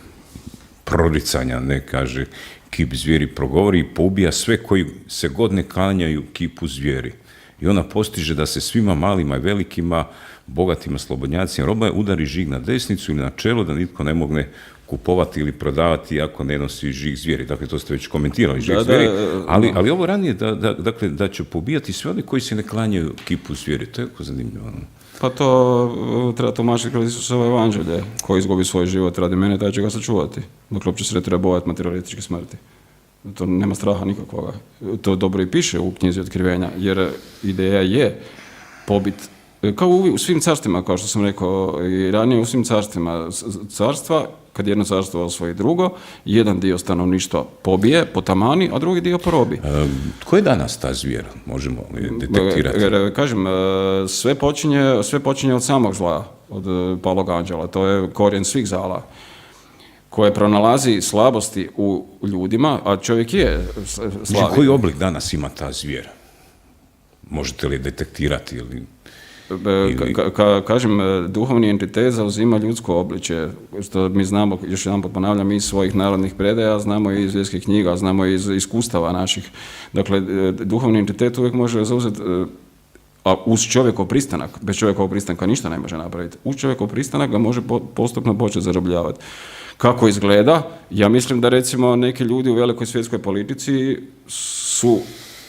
proricanja, ne, kaže, kip zvijeri progovori i poubija sve koji se god ne klanjaju kipu zvijeri. I ona postiže da se svima malima i velikima, bogatima, slobodnjacima, roba udari žig na desnicu ili na čelo, da nitko ne mogne kupovati ili prodavati ako ne nosi žig zvijeri. Dakle, to ste već komentirali, žig zvijeri. Ali ovo ranije, da će pobijati sve oni koji se ne klanjaju kipu zvijeri. To je jako zanimljivo. Pa to treba tumačiti kroz Isusovo evanđelje. Ko izgubi svoj život radi mene, taj će ga sačuvati. Dakle, uopće se ne treba bojati materialističke smrti. To nema straha nikakvoga. To dobro i piše u knjizi Otkrivenja, jer ideja je pobit, kao u svim carstvima, kao što sam rekao i ranije, u svim carstvima carstva, kad jedno carstvo osvoji drugo, jedan dio stanovništva pobije, potamani, a drugi dio porobi. Tko je danas ta zvijer? Možemo li detektirati? Kažem, sve počinje od samog zla, od palog anđela. To je korijen svih zala, koje pronalazi slabosti u ljudima, a čovjek je slabi. Koji oblik danas ima ta zvijer? Možete li detektirati ili... Kažem, duhovni entitet zauzima ljudsko obličje, što mi znamo, još jedan ponavljam, iz svojih narodnih predaja, znamo i iz vjerskih knjiga, znamo i iz iskustava naših. Dakle, duhovni entitet uvijek može zauzeti, a uz čovjekov pristanak, bez čovjekovog pristanka ništa ne može napraviti. Uz čovjekov pristanak ga može postupno početi zarobljavati. Kako izgleda? Ja mislim da recimo neki ljudi u velikoj svjetskoj politici su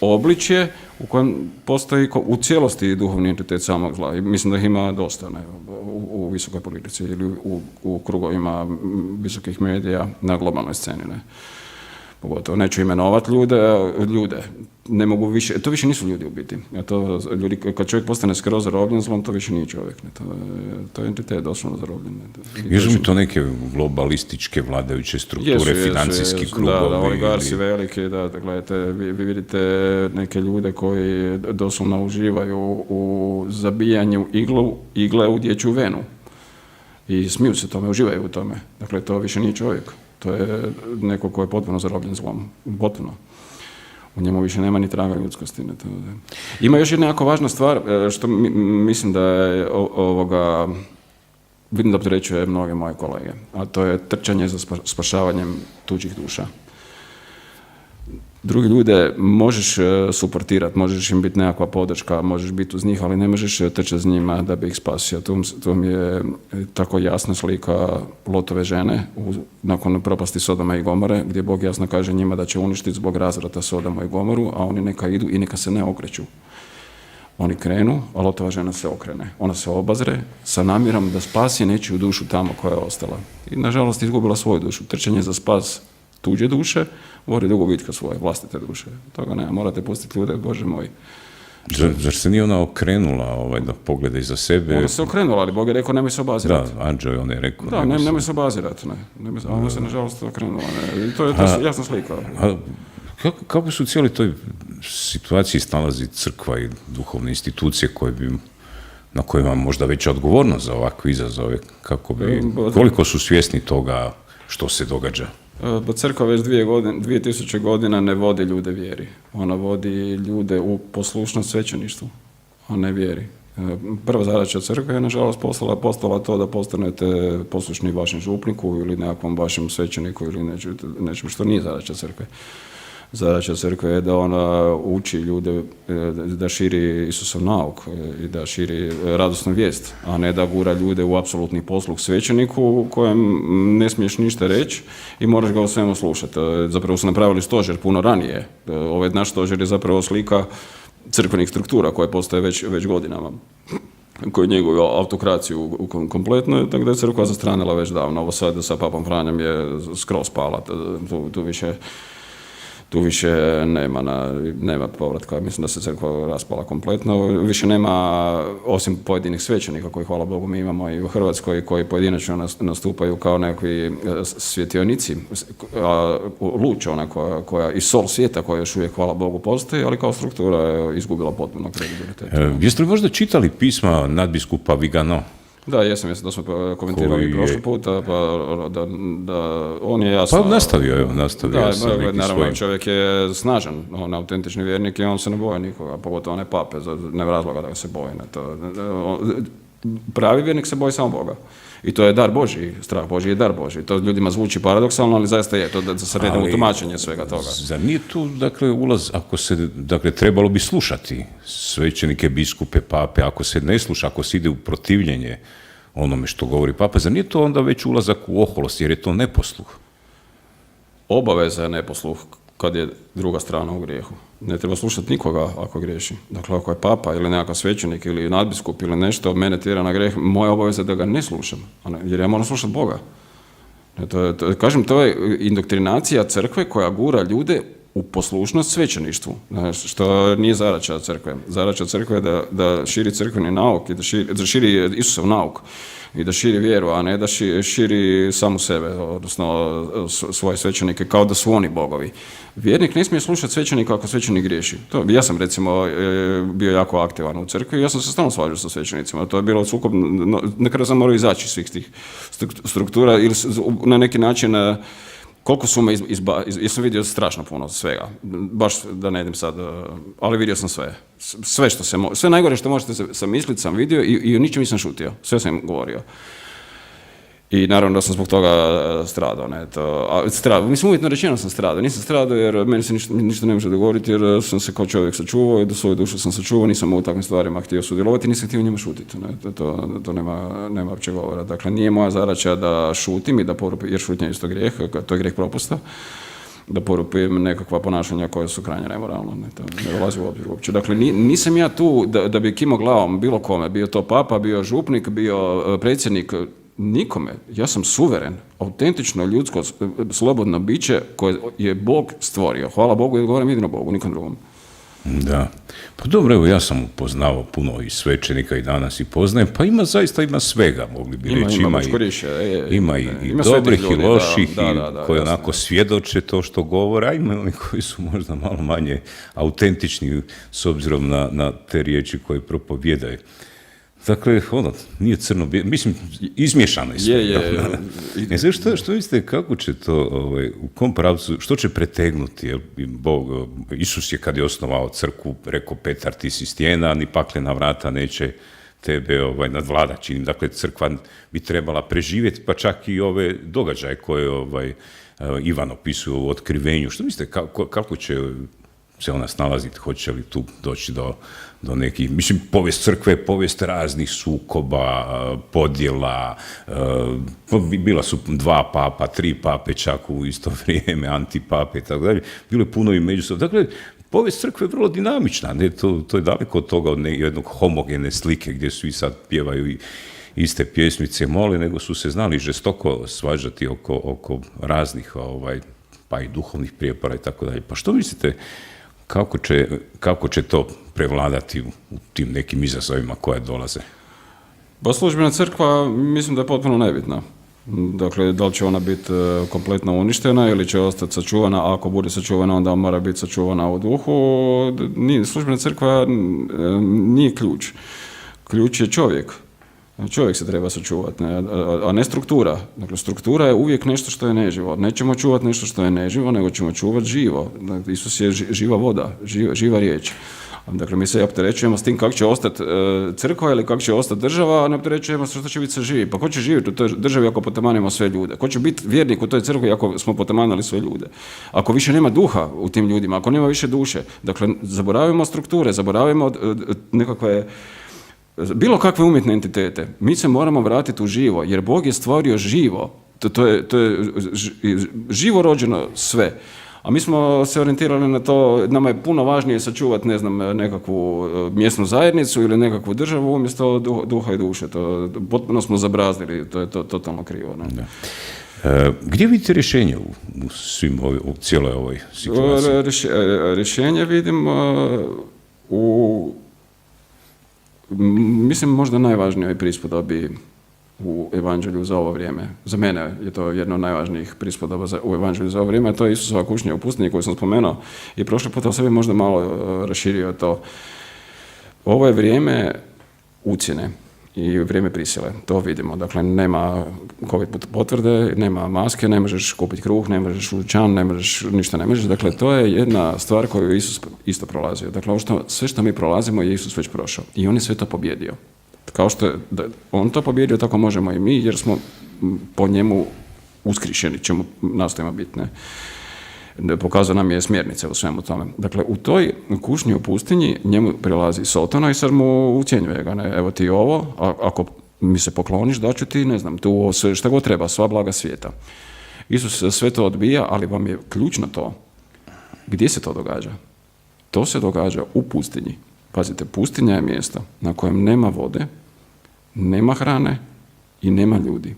obličje u kojem postoji u cijelosti duhovni entitet samog zla. I mislim da ih ima dosta u visokoj politici ili u krugovima visokih medija na globalnoj sceni. Ne. Pogotovo neću imenovati ljude. Ne mogu više, to više nisu ljudi u biti. Ljudi, kad čovjek postane skroz zarobljen zlom, to više nije čovjek. Ne. To je entitet doslovno zarobljen. Jesu mi to neke globalističke vladajuće strukture, financijski krugovi? Da, oligarsi veliki, gledajte, vi vidite neke ljude koji doslovno uživaju u zabijanju igle u dječju venu. I smiju se tome, uživaju u tome. Dakle, to više nije čovjek. To je neko ko je potpuno zarobljen zlom. Potpuno. U njemu više nema ni traga ljudskosti. Ima još jedna jako važna stvar, što mislim da je vidim da opterećuje mnoge moje kolege, a to je trčanje za spašavanjem tuđih duša. Drugi ljude možeš suportirati, možeš im biti nekakva podrška, možeš biti uz njih, ali ne možeš trčati s njima da bi ih spasio. Tu mi je tako jasna slika Lotove žene nakon propasti Sodoma i Gomore, gdje Bog jasno kaže njima da će uništiti zbog razvrata Sodomu i Gomoru, a oni neka idu i neka se ne okreću. Oni krenu, a Lotova žena se okrene. Ona se obazre sa namjerom da spasi nečiju dušu tamo koja je ostala. I nažalost izgubila svoju dušu. Trčanje za spas tuđe duše vodi do gubitka svoje vlastite duše. Toga nema, morate pustiti ljude, Bože moj. Zar se nije ona okrenula da pogleda iza sebe? Ona se okrenula, ali Bog je rekao nemoj se obazirati. Da, anđeo je on je rekao. Da, nemoj se obazirati. A ona se nažalost okrenula. Ne. I to je jasna slika. Kako su u cijeloj toj situaciji snalazi crkva i duhovne institucije na kojima možda veća odgovornost za ovakve izazove? Koliko su svjesni toga što se događa? Crkva već 2000 godina ne vodi ljude vjeri. Ona vodi ljude u poslušnost svećeništvu, a ne vjeri. Prva zadaća crkve je, nažalost, postala to da postanete poslušni vašem župniku ili nekakvom vašem svećeniku ili nečem što nije zadaća crkve. Zadaća crkve je da ona uči ljude da širi Isusov nauk i da širi radosnu vijest, a ne da gura ljude u apsolutni posluh svećeniku kojem ne smiješ ništa reći i moraš ga o svemu slušati. Zapravo su napravili stožer puno ranije. Ovaj naš stožer je zapravo slika crkvenih struktura koje postoje već godinama, koji njeguju autokraciju kompletno, tako da je crkva zastranila već davno. Ovo sad sa Papom Franjom je skroz pala, tu više nema povratka. Mislim da se crkva raspala kompletno. Više nema, osim pojedinih svećenika koji, hvala Bogu, mi imamo i u Hrvatskoj, koji pojedinačno nastupaju kao nekakvi svjetionici, luč ona koja i sol svijeta koja još uvijek, hvala Bogu, postoji, ali kao struktura je izgubila potpuno kredibilitet. Jeste li možda čitali pisma nadbiskupa Vigano? Da, jesam, to smo komentirali prošli puta, pa da on je jasno... Pa nastavio. Da, naravno, čovjek je snažan, on je autentični vjernik i on se ne boje nikoga, pogotovo ne pape, nema razloga da ga se boje. Pravi vjernik se boji samo Boga. I to je dar Božji, strah Božji je dar Božji. To ljudima zvuči paradoksalno, ali zaista je to da se redom u tumačenje svega toga. Zar nije tu, dakle, ulaz, ako se, dakle, trebalo bi slušati svećenike, biskupe, pape, ako se ne sluša, ako se ide u protivljenje onome što govori papa, zar nije to onda već ulazak u oholost, jer je to neposluh? Obaveza je neposluh kad je druga strana u grijehu. Ne treba slušati nikoga ako griješi. Dakle, ako je papa ili nekakav svećenik ili nadbiskup ili nešto mene tjera na grijeh, moja obaveza je da ga ne slušam, jer ja moram slušati Boga. Kažem, to je indoktrinacija crkve koja gura ljude u poslušnost svećeništvu, što nije zadaća crkve. Zadaća crkve je da širi crkveni nauk i da širi Isusov nauk i da širi vjeru, a ne da širi samu sebe, odnosno svoje svećenike kao da su oni bogovi. Vjernik ne smije slušati svećenika ako svećenik griješi. Ja sam recimo bio jako aktivan u crkvi i ja sam se stalno svađao sa svećenicima. To je bilo sukob, na kraju sam morao izaći iz svih tih struktura ili na neki način koliko su me ja sam vidio strašno puno svega, baš da ne idem sad, ali vidio sam sve što se sve najgore što možete sam misliti sam vidio i o ničem nisam šutio, sve sam im govorio. I naravno da sam zbog toga stradao. Mislim, uvjetno rečeno sam stradao. Nisam stradao jer meni se ništa ne može dogovoriti jer sam se kao čovjek sačuvao i do svoje duše sam sačuvao, nisam u takvim stvarima htio sudjelovati, nisam htio njima šutiti. To nema uopće govora. Dakle, nije moja zadaća da šutim i da porupim, jer šutnja je isto grijeh, to je grijeh propusta, da porupim nekakva ponašanja koja su krajnje nemoralna. Ne dolazi u obzir uopće. Dakle, nisam ja tu da bi kimao glavom bilo kome, bio to papa, bio župnik, bio predsjednik, nikome. Ja sam suveren, autentično, ljudsko, slobodno biće koje je Bog stvorio. Hvala Bogu i govorim jedino Bogu, nikom drugom. Da. Pa dobro, evo ja sam upoznao puno i svećenika i danas i poznajem, pa ima svega, mogli bi reći. Ima i dobrih i loših koji onako svjedoče to što govore, a ima oni koji su možda malo manje autentični s obzirom na te riječi koje propovijedaju. Dakle, nije crno, mislim, izmiješano je sve. Što mislite, kako će to, u kom pravcu, što će pretegnuti? Bog, Isus je kad je osnovao crkvu, rekao Petar, ti si stijena, ni paklena vrata neće tebe nadvladat. Činim, dakle, crkva bi trebala preživjeti, pa čak i ove događaje koje Ivan opisuje u Otkrivenju. Što mislite, kako će se ona snalaziti, hoće li tu doći do nekih, mislim, povijest crkve je povijest raznih sukoba, podjela, bila su 2 papa, 3 pape čak u isto vrijeme, antipape i tako dalje, bilo je puno i međusobno. Dakle, povijest crkve je vrlo dinamična, ne? To je daleko od toga, od jednog homogene slike gdje svi sad pjevaju i iste pjesmice moli, nego su se znali žestoko svađati oko raznih, pa i duhovnih prijepora i tako dalje. Pa što mislite, kako će to prevladati u tim nekim izazovima koje dolaze? Pa službena crkva mislim da je potpuno nebitna. Dakle, da li će ona biti kompletno uništena ili će ostati sačuvana, a ako bude sačuvana onda mora biti sačuvana u duhu. Službena crkva nije ključ. Ključ je čovjek. Čovjek se treba sačuvati, a ne struktura. Dakle, struktura je uvijek nešto što je neživo. Nećemo čuvati nešto što je neživo, nego ćemo čuvati živo. Dakle, Isus je živa voda, živa riječ. Dakle, mi se opterećujemo s tim kako će ostati crkva ili kako će ostati država, a ne opterećujemo što će biti sa živi. Pa ko će živjeti u toj državi ako potamanimo sve ljude? Ko će biti vjernik u toj crkvi ako smo potamanili sve ljude? Ako više nema duha u tim ljudima, ako nema više duše. Dakle, zaboravimo strukture, zaboravimo nekakve bilo kakve umjetne entitete. Mi se moramo vratiti u živo, jer Bog je stvorio živo. To je živo rođeno sve. A mi smo se orijentirali na to, nama je puno važnije sačuvati, ne znam, nekakvu mjesnu zajednicu ili nekakvu državu umjesto duha i duše. To potpuno smo zabrazdili, to je totalno krivo. Ne? Da. Gdje vidite rješenje u cijeloj ovoj situaciji? Rješenje vidim mislim možda najvažnijoj prispodobi u evanđelju za ovo vrijeme. Za mene je to jedna od najvažnijih prispodoba u evanđelju za ovo vrijeme, a to je Isusova kušnja u pustinji koju sam spomenuo i prošli puta sebi možda malo raširio to. Ovo je vrijeme ucjene i vrijeme prisile, to vidimo. Dakle, nema COVID potvrde, nema maske, ne možeš kupiti kruh, ne možeš u dućan, ništa ne možeš. Dakle, to je jedna stvar koju je Isus isto prolazio. Dakle, sve što mi prolazimo je Isus već prošao i on je sve to pobjedio. Kao što je on to pobjedio, tako možemo i mi, jer smo po njemu uskrišeni, čemu nastojimo biti. Ne? Pokazao nam je smjernice u svemu tome. Dakle, u toj kušnji u pustinji njemu prilazi Sotona i sad mu ucjenjuje ga. Ne? Evo ti ovo, ako mi se pokloniš, daću ti, ne znam, tu šta god treba, sva blaga svijeta. Isus sve to odbija, ali vam je ključno to. Gdje se to događa? To se događa u pustinji. Pazite, pustinja je mjesto na kojem nema vode, nema hrane i nema ljudi.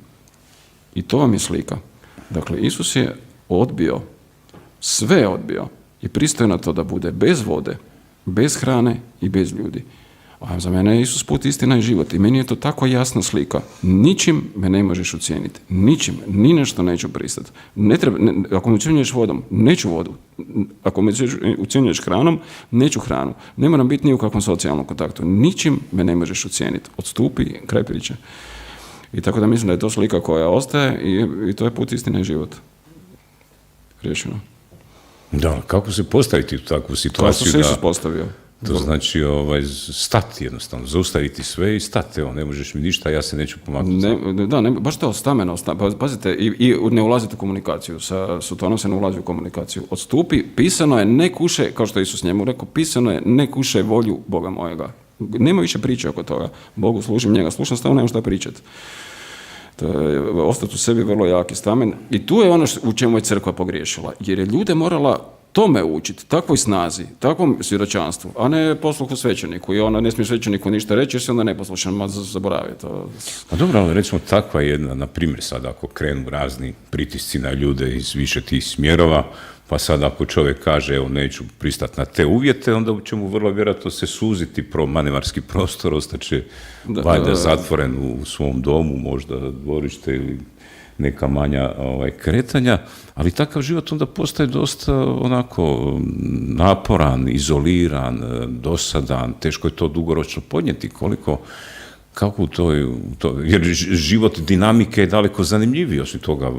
I to vam je slika. Dakle, Isus je odbio, sve odbio i pristao na to da bude bez vode, bez hrane i bez ljudi. A za mene je Isus put, istina i život. I meni je to tako jasna slika. Ničim me ne možeš ucijeniti. Ničim. Ni nešto neću pristati. Ako me ucijenjuješ vodom, neću vodu. Ako me ucijenjuješ hranom, neću hranu. Ne moram biti ni u kakvom socijalnom kontaktu. Ničim me ne možeš ucijeniti. Odstupi, kraj priče. I tako da mislim da je to slika koja ostaje i to je put, istina i život. Riješeno. Da, kako se postaviti u takvu situaciju? Kako se Isus postavio? To znači stati jednostavno, zaustaviti sve i stati, evo, ne možeš mi ništa, ja se neću pomaknuti. Baš to stameno, pazite, i ne ulazite u komunikaciju, sa Sotonom se ne ulazi u komunikaciju. Odstupi, pisano je ne kuše, kao što je Isus njemu rekao, pisano je ne kuše volju Boga mojega. Nema više priče oko toga. Bogu služim, njega slušam, stavno nemam šta pričati. To je ostati u sebi vrlo jaki stamen. I tu je ono u čemu je crkva pogriješila, jer je ljude morala tome učiti, takvoj snazi, takvom svjedočanstvu, a ne posluhu svećeniku. I ona ne smije svećeniku ništa reći, jer se onda neposlušan, zaboravi to. Pa dobro, ali recimo takva jedna, na primjer sad ako krenu razni pritisci na ljude iz više tih smjerova, pa sad ako čovjek kaže evo neću pristati na te uvjete, onda će mu vrlo vjerojatno se suziti manevarski prostor, ostaće valjda zatvoren u svom domu, možda dvorište ili neka manja kretanja, ali takav život onda postaje dosta onako naporan, izoliran, dosadan, teško je to dugoročno podnijeti, kako u toj, jer život dinamike je daleko zanimljiviji, osim toga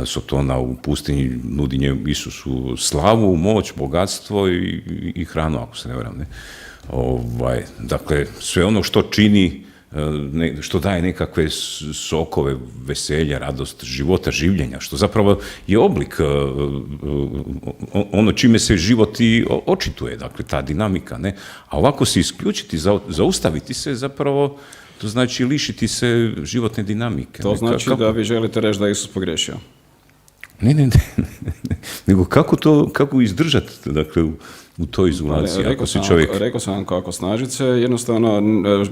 Sotona u pustinji nudi njemu Isusu slavu, moć, bogatstvo i hranu, ako se ne varam. Ne? Dakle, sve ono što čini, što daje nekakve sokove, veselja, radost života, življenja, što zapravo je oblik ono čime se život i očituje, dakle ta dinamika, ne? A ovako se isključiti, zaustaviti se zapravo, to znači lišiti se životne dinamike. To znači da vi želite reći da je Isus pogriješio. Ne. Nego kako izdržati, dakle, u toj izolaciji, ako si čovjek... Rekao sam vam kako snažiti se, jednostavno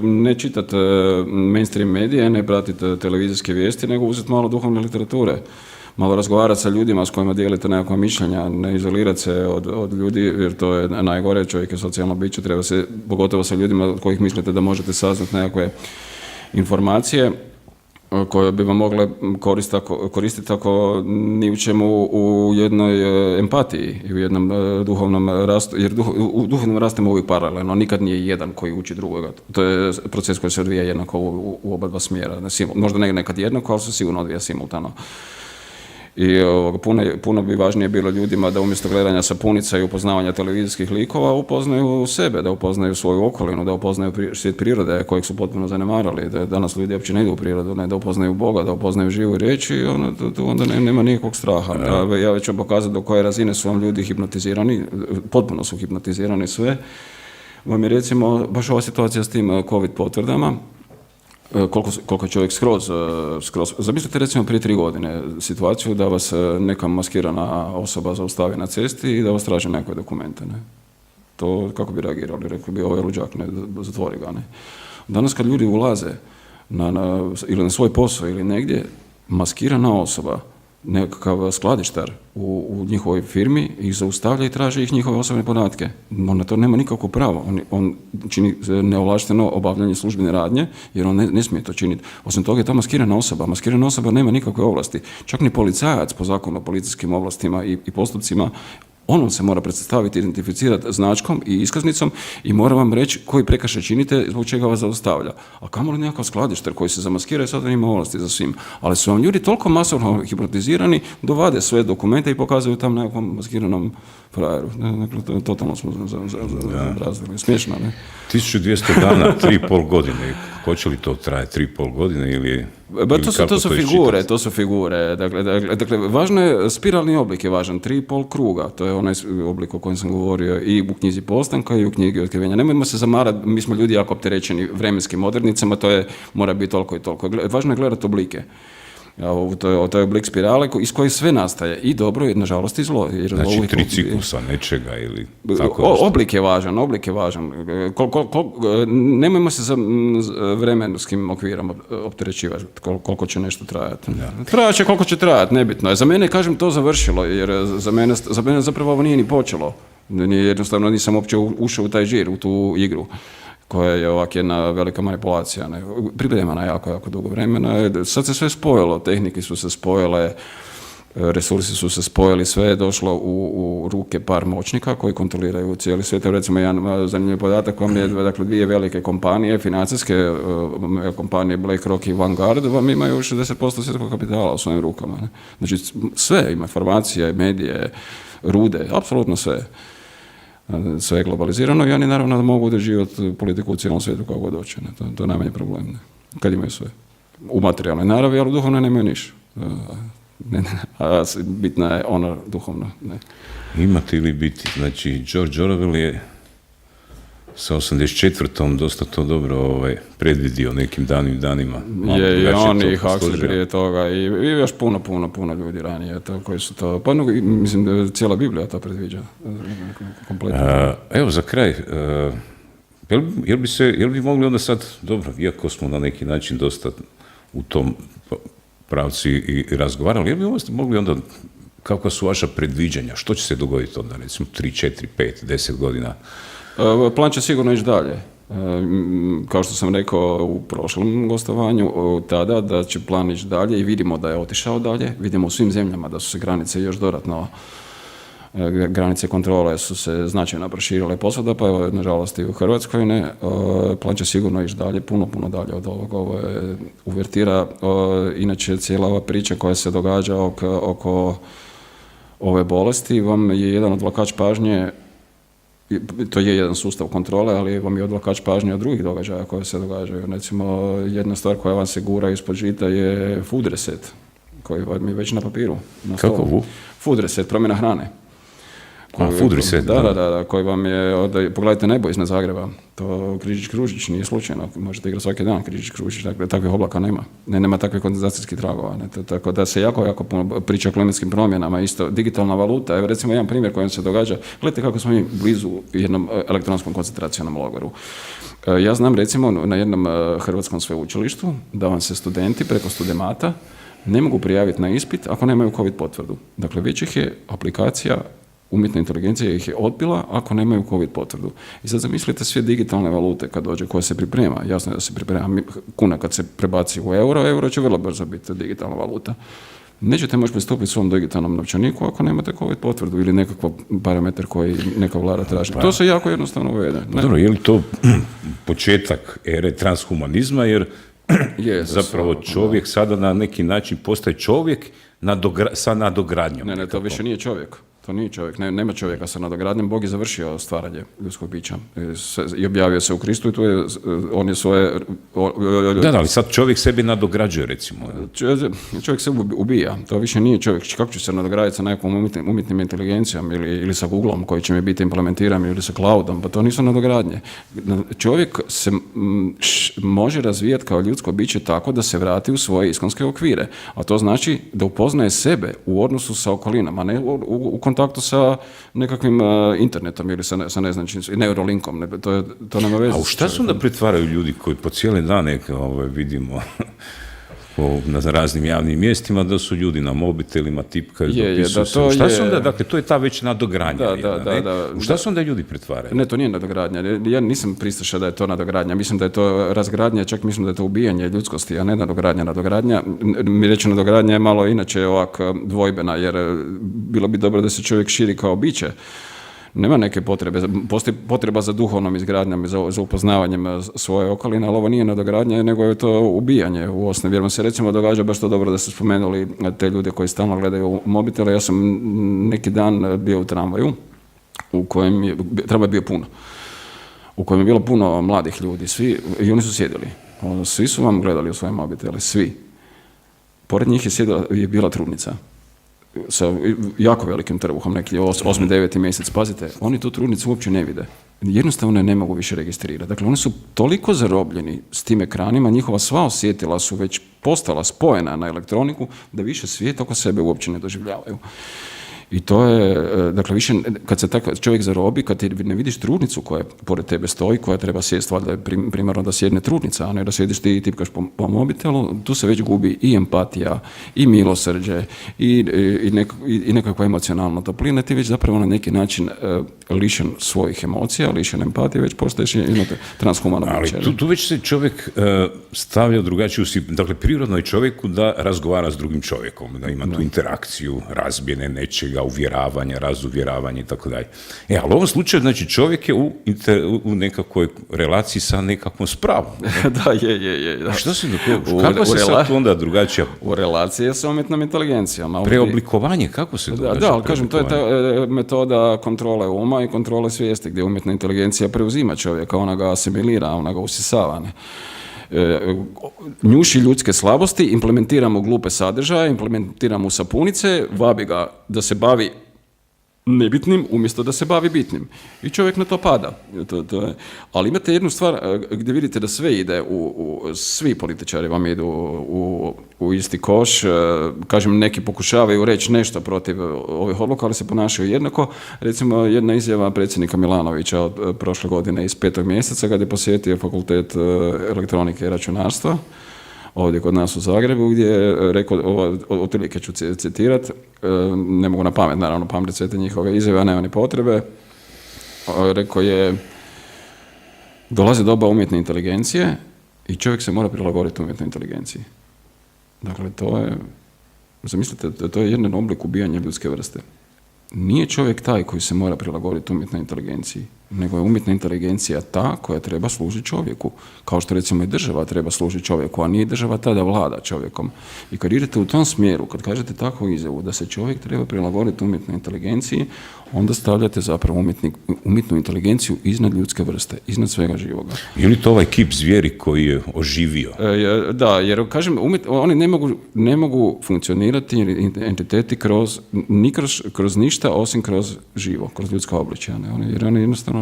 ne čitati mainstream medije, ne pratiti televizijske vijesti, nego uzeti malo duhovne literature. Malo razgovarati sa ljudima s kojima dijelite nekakva mišljenja, ne izolirati se od ljudi, jer to je najgore, čovjek je socijalno biće, treba se, pogotovo sa ljudima od kojih mislite da možete saznati nekakve informacije koje bi vam mogle koristiti ako ni u čemu u jednoj empatiji i u jednom duhovnom rastu, jer u duhovnom rastemo uvijek paralelno, nikad nije jedan koji uči drugoga. To je proces koji se odvija jednako u oba dva smjera. Možda ne nekad jednako, ali se sigurno odvija simultano. I puno bi važnije bilo ljudima da umjesto gledanja sapunica i upoznavanja televizijskih likova upoznaju sebe, da upoznaju svoju okolinu, da upoznaju svijet prirode kojeg su potpuno zanemarali, da danas ljudi uopće ne idu u prirodu, ne, da upoznaju Boga, da upoznaju živu riječ i onda nema nikakvog straha. Ja već ću pokazati do koje razine su vam ljudi hipnotizirani, potpuno su hipnotizirani sve. Vam je recimo baš ova situacija s tim COVID potvrdama. Koliko je čovjek skroz... Zamislite recimo prije 3 godine situaciju da vas neka maskirana osoba zaustavi na cesti i da vas traži nekakve dokumente. Ne? To kako bi reagirali? Rekli bi, ovo je luđak, ne, zatvori ga. Ne? Danas kad ljudi ulaze ili na svoj posao ili negdje, maskirana osoba, nekakav skladištar u njihovoj firmi ih zaustavlja i traži ih njihove osobne podatke. On na to nema nikakvo pravo. On čini neovlašteno obavljanje službene radnje jer on ne smije to činiti. Osim toga je ta maskirana osoba. Maskirana osoba nema nikakve ovlasti. Čak ni policajac po zakonu o policijskim ovlastima i postupcima, on se mora predstaviti, identificirati značkom i iskaznicom i mora vam reći koji prekršaj činite, zbog čega vas zaustavlja. A kamoli nekakav skladištar koji se zamaskira i sada ima ovlasti za svim. Ali su vam ljudi toliko masovno hipnotizirani, dovade sve dokumente i pokazuju tam nekakvom maskiranom frajeru. Dakle, totalno smo razvili. Smiješno, ne? 1200 dana, 3,5 godine. Hoće li to traje 3,5 godine ili to su figure. Dakle, važno je, spiralni oblik je važan, 3,5 kruga. To je onaj oblik o kojem sam govorio i u knjizi Postanka i u knjigi Otkrivenja. Nemojmo se zamarati, mi smo ljudi jako opterećeni vremenskim odrednicama, mora biti toliko i toliko. Važno je gledati oblike. To je oblik spirale iz koje sve nastaje i dobro i nažalost i zlo. Znači 3 ciklusa nečega ili tako oblik je važan. Nemojmo se za vremenskim okvirom opterećivati koliko će nešto trajati. Trajat će koliko će trajati, nebitno je. Za mene, kažem, to završilo jer za mene zapravo ovo nije ni počelo. Jednostavno nisam uopće ušao u taj žir, u tu igru koja je ovak jedna velika manipulacija, pripremana jako dugo vremena. Sad se sve spojilo, tehnike su se spojile, resursi su se spojili, sve je došlo u ruke par moćnika koji kontroliraju cijeli svijet. Recimo, jedan zanimljiv podatak vam je, dakle, 2 velike kompanije, financijske kompanije BlackRock i Vanguard, vam imaju 60% svjetskog kapitala u svojim rukama. Ne? Znači, sve ima, informacije, medije, rude, apsolutno sve. Sve je globalizirano i oni naravno mogu određivati politiku u cijelom svijetu kako god hoće. To je najmanji problem. Ne? Kad imaju sve. U materijalnoj naravi, ali u duhovnoj nemaju ništa. A bitna je ona duhovna. Ne? Imati ili biti. Znači, George Orwell je sa 84. dosta to dobro predvidio nekim danima. Je i on i Huxley prije toga i još puno ljudi ranije koji su to, pa mislim da cijela Biblija to predviđa kompletno. Evo za kraj, jel bi mogli onda sad, dobro, iako smo na neki način dosta u tom pravci i razgovarali, jel bi mogli onda, kakva su vaša predviđanja, što će se dogoditi onda, recimo 3, 4, 5, 10 godina? Plan će sigurno ići dalje. Kao što sam rekao u prošlom gostovanju, tada da će plan ići dalje i vidimo da je otišao dalje. Vidimo u svim zemljama da su se granice još dodatno, granice kontrole su se značajno proširile posvuda, pa evo, nažalost i u Hrvatskoj ne. Plan će sigurno ići dalje, puno dalje od ovoga. Ovo je uvertira. Inače, cijela ova priča koja se događa oko ove bolesti vam je jedan odvlačač pažnje. To je jedan sustav kontrole, ali vam je odvlačač pažnje od drugih događaja koje se događaju. Recimo, jedna stvar koja vam se gura ispod žita je food reset, koji vam je već na papiru. Na stolu. Kako? Food reset, promjena hrane. Food reset, da, koji vam je, pogledajte nebo iznad Zagreba, to Križić-Kružić nije slučajno, možete igrati svaki dan Križić-Kružić, dakle, takvih oblaka nema, nema takvih kondenzacijskih tragova, tako da se jako puno priča o klimatskim promjenama, isto digitalna valuta, evo recimo jedan primjer kojem se događa, gledajte kako smo mi blizu jednom elektronskom koncentracionom logoru. Ja znam recimo na jednom hrvatskom sveučilištu da vam se studenti preko Studemata ne mogu prijaviti na ispit ako nemaju COVID potvrdu. Dakle, već ih je aplikacija umjetna inteligencija ih je odbila ako nemaju COVID potvrdu. I sad zamislite sve digitalne valute kad dođe, koja se priprema. Jasno je da se priprema kuna kad se prebaci u euro će vrlo brzo biti digitalna valuta. Nećete moći pristupiti svom digitalnom novčaniku ako nemate COVID potvrdu ili nekakav parametar koji neka vlada traži. To se jako jednostavno uvede. Dobro, je li to početak ere transhumanizma, jer zapravo čovjek sada na neki način postaje čovjek sa nadogradnjom. Ne, to više nije čovjek. To nije čovjek, nema čovjeka sa nadogradnjom, Bog je završio stvaranje ljudskog bića i objavio se u Kristu i tu je, on je svoje... Da, ali sad čovjek sebi nadograđuje, recimo. Čovjek se ubija, to više nije čovjek. Kako ću se nadograditi sa nekom umjetnim inteligencijom ili sa Googleom koji će mi biti implementiran ili sa cloudom, pa to nisu nadogradnje. Čovjek se može razvijati kao ljudsko biće tako da se vrati u svoje iskonske okvire, a to znači da upoznaje sebe u odnosu sa okolinom, a ne u kontaktu sa nekakvim internetom ili sa neurolinkom. To nema veze. A u šta se onda pretvaraju ljudi koji po cijele dane vidimo na raznim javnim mjestima da su ljudi na mobitelima, tipkaju, dopisuju se. Šta se onda, dakle, to je ta već nadogradnja. U šta se onda ljudi pretvaraju? Ne, to nije nadogradnja. Ja nisam pristaša da je to nadogradnja. Mislim da je to razgradnja, čak mislim da je to ubijanje ljudskosti, a ne nadogradnja. Nadogradnja, mi reći nadogradnja je malo inače ovak dvojbena, jer bilo bi dobro da se čovjek širi kao biće. Nema neke potrebe, postoji potreba za duhovnom izgradnjom, za upoznavanjem svoje okoline, ali ovo nije nadogradnja, nego je to ubijanje u osnovi. Jer vam se recimo događa, baš to dobro da ste spomenuli te ljude koji stalno gledaju mobitele. Ja sam neki dan bio u tramvaju, u kojem je, tramvaj je bio puno, u kojem je bilo puno mladih ljudi, svi, i oni su sjedili. Svi su vam gledali u svoje mobitele, svi. Pored njih je bila trudnica sa jako velikim trbuhom, neki 8. 9. mjesec. Pazite, oni tu trudnicu uopće ne vide. Jednostavno ne mogu više registrirati. Dakle, oni su toliko zarobljeni s tim ekranima, njihova sva osjetila su već postala spojena na elektroniku, da više svijet oko sebe uopće ne doživljavaju. I to je, dakle, više, kad se takav čovjek zarobi, kad ti ne vidiš trudnicu koja pored tebe stoji, koja treba sjesti, valjda je primarno da sjedne trudnica, a ne da sjediš ti i tipkaš po mobitelu, tu se već gubi i empatija, i milosrđe, i nekakva emocionalna toplina, ti već zapravo na neki način lišen svojih emocija, lišen empatije, već postaješ imate transhumano biće. Ali tu već se čovjek stavlja drugačiju, dakle, prirodno je čovjeku da razgovara s drugim čovjekom, da ima tu interakciju, razmjene nečega, uvjeravanja, razuvjeravanja i tako dalje. Ali u ovom slučaju, znači, čovjek je u nekakvoj relaciji sa nekakvom spravom. Da, je. Da. Što se kako se sad onda drugačija? U relaciji je sa umjetnom inteligencijom. Preoblikovanje, kako se događa? Da, ali kažem, to je ta metoda kontrole uma i kontrole svijesti, gdje umjetna inteligencija preuzima čovjeka, ona ga asimilira, ona ga usisava. Njuši ljudske slabosti, implementiramo glupe sadržaje, implementiramo sapunice, vabi ga da se bavi nebitnim umjesto da se bavi bitnim. I čovjek na to pada. Ali imate jednu stvar gdje vidite da sve ide, svi političari vam idu u isti koš. Kažem, neki pokušavaju reći nešto protiv ovih odluka, ali se ponašaju jednako. Recimo, jedna izjava predsjednika Milanovića od prošle godine iz 5. mjeseca, kad je posjetio fakultet elektronike i računarstva ovdje kod nas u Zagrebu, gdje je rekao, otprilike ću citirati, ne mogu na pamet, naravno, pamtiti sve te njihove izjave, a nema ni potrebe. Rekao je, dolazi doba umjetne inteligencije i čovjek se mora prilagoditi umjetnoj inteligenciji. Dakle, to je, zamislite, to je jedan oblik ubijanja ljudske vrste. Nije čovjek taj koji se mora prilagoditi umjetnoj inteligenciji, nego je umjetna inteligencija ta koja treba služiti čovjeku. Kao što recimo i država treba služiti čovjeku, a nije država ta da vlada čovjekom. I kad idete u tom smjeru, kad kažete takvu izjavu da se čovjek treba prilagoditi umjetnoj inteligenciji, onda stavljate zapravo umjetnu inteligenciju iznad ljudske vrste, iznad svega živoga. Je li to ovaj kip zvijeri koji je oživio? Da, jer kažem, oni ne mogu funkcionirati entiteti kroz ništa osim kroz živo, kroz ljudska obličja. Jer oni jednostavno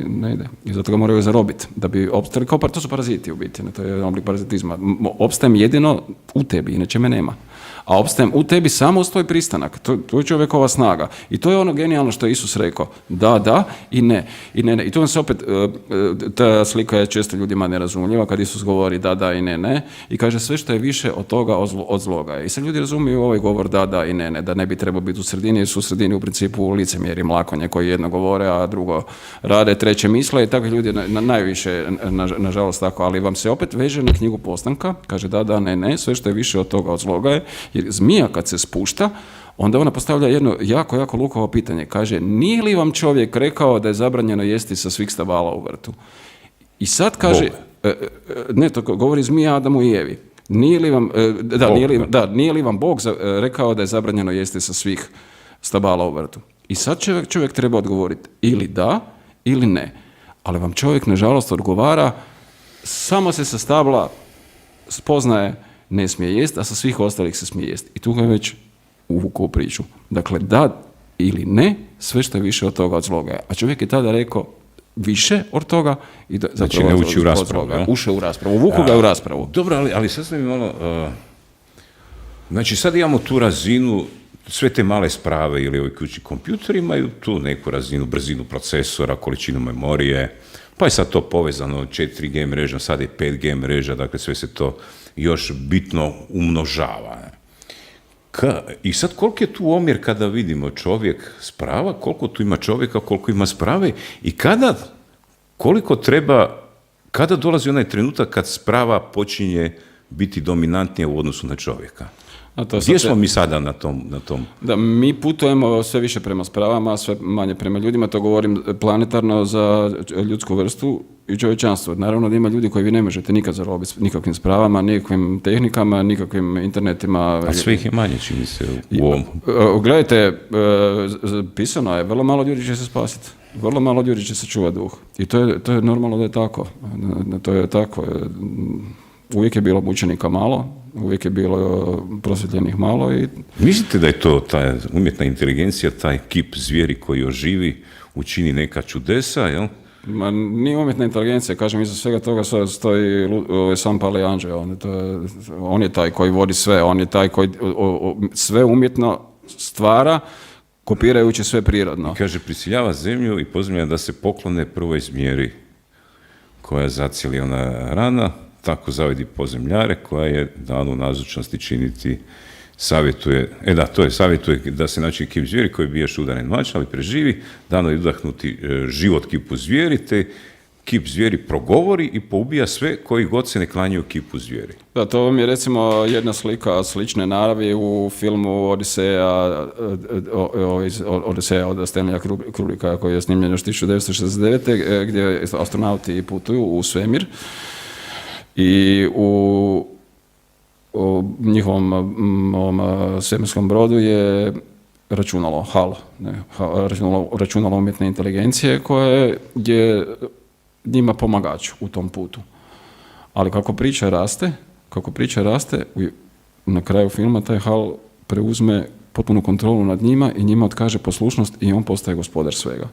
ne ide. I zato ga moraju zarobiti da bi opstali. To su paraziti u biti, to je oblik parazitizma. Opstajem jedino u tebi, inače me nema. A opstajem u tebi samo uz tvoj pristanak. To je čovjekova snaga. I to je ono genijalno što je Isus rekao. Da i ne. I tu vam se opet, ta slika je često ljudima nerazumljiva kad Isus govori da i ne. I kaže sve što je više od toga od zloga. I sad ljudi razumiju ovaj govor da i ne. Da ne bi trebao biti u sredini, jer su u sredini u principu licemjeri, mlakonje koji jedno govore, a drugo rade, treće misle. I takvi ljudi najviše, nažalost tako. Ali vam se opet veže na knjigu Postanka. Kaže da, ne. Sve što je više od toga od zloga je. Jer zmija kad se spušta, onda ona postavlja jedno jako, jako lukovo pitanje. Kaže, nije li vam čovjek rekao da je zabranjeno jesti sa svih stabala u vrtu? I sad kaže, to govori zmija Adamu i Evi. Nije li vam Bog rekao da je zabranjeno jesti sa svih stabala u vrtu? I sad čovjek treba odgovoriti ili da ili ne. Ali vam čovjek nažalost odgovara, samo se sa stabla spoznaje ne smije jest, a sa svih ostalih se smije jest. I tu ga već uvukao u priču. Dakle, da ili ne, sve što je više od toga od zloga. A čovjek je tada rekao više od toga i da, znači ne uči u raspravu. Ušao u raspravu, uvuku ga u raspravu. Dobro, ali sad sam mi malo... znači sad imamo tu razinu, sve te male sprave ili ovi kućni kompjuteri imaju tu neku razinu, brzinu procesora, količinu memorije, pa je sad to povezano 4G mreža, sad je 5G mreža, dakle sve se to još bitno umnožava. I sad koliko je tu omjer kada vidimo čovjek sprava, koliko tu ima čovjeka, koliko ima sprave i koliko treba, kada dolazi onaj trenutak kad sprava počinje biti dominantnija u odnosu na čovjeka. Gdje smo mi sada na tom? Da, mi putujemo sve više prema spravama, sve manje prema ljudima, to govorim planetarno za ljudsku vrstu i čovječanstvo. Naravno da ima ljudi koji vi ne možete nikad zarobiti nikakvim spravama, nikakvim tehnikama, nikakvim internetima. A sve ih je manje, čini se, u ovom. Gledajte, pisano je, vrlo malo ljudi će se spasiti. Vrlo malo ljudi će se čuvati duh. I to je normalno da je tako. To je tako. Uvijek je bilo mučenika malo, uvijek je bilo prosvjetljenih malo. Mislite da je to ta umjetna inteligencija, taj kip zvijeri koji oživi, učini neka čudesa, jel? Ma nije umjetna inteligencija, kažem, iza svega toga stoji sam Pali Anđeo. On je taj koji vodi sve, on je taj koji sve umjetno stvara, kopirajući sve prirodno. I kaže, prisiljava zemlju i pozivlja da se poklone prvoj zmjeri koja zacijeli ona rana, tako zavidi pozemljare koja je danu nazočnosti činiti, savjetuje da se naći kip zvijeri koji biješ udaren mač, ali preživi, dano je udahnuti život kipu zvijeri, te kip zvijeri progovori i poubija sve koji god se ne klanjaju kipu zvijeri. Da, to vam je recimo jedna slika slične naravi u filmu Odiseja od Stanleya Kubricka koji je snimljen još 1969. gdje astronauti putuju u svemir i u njihovom svemirskom brodu je računalo HAL, računalo umjetne inteligencije koje je njima pomagač u tom putu. Ali kako priča raste, na kraju filma taj HAL preuzme potpunu kontrolu nad njima i njima otkaže poslušnost i on postaje gospodar svega.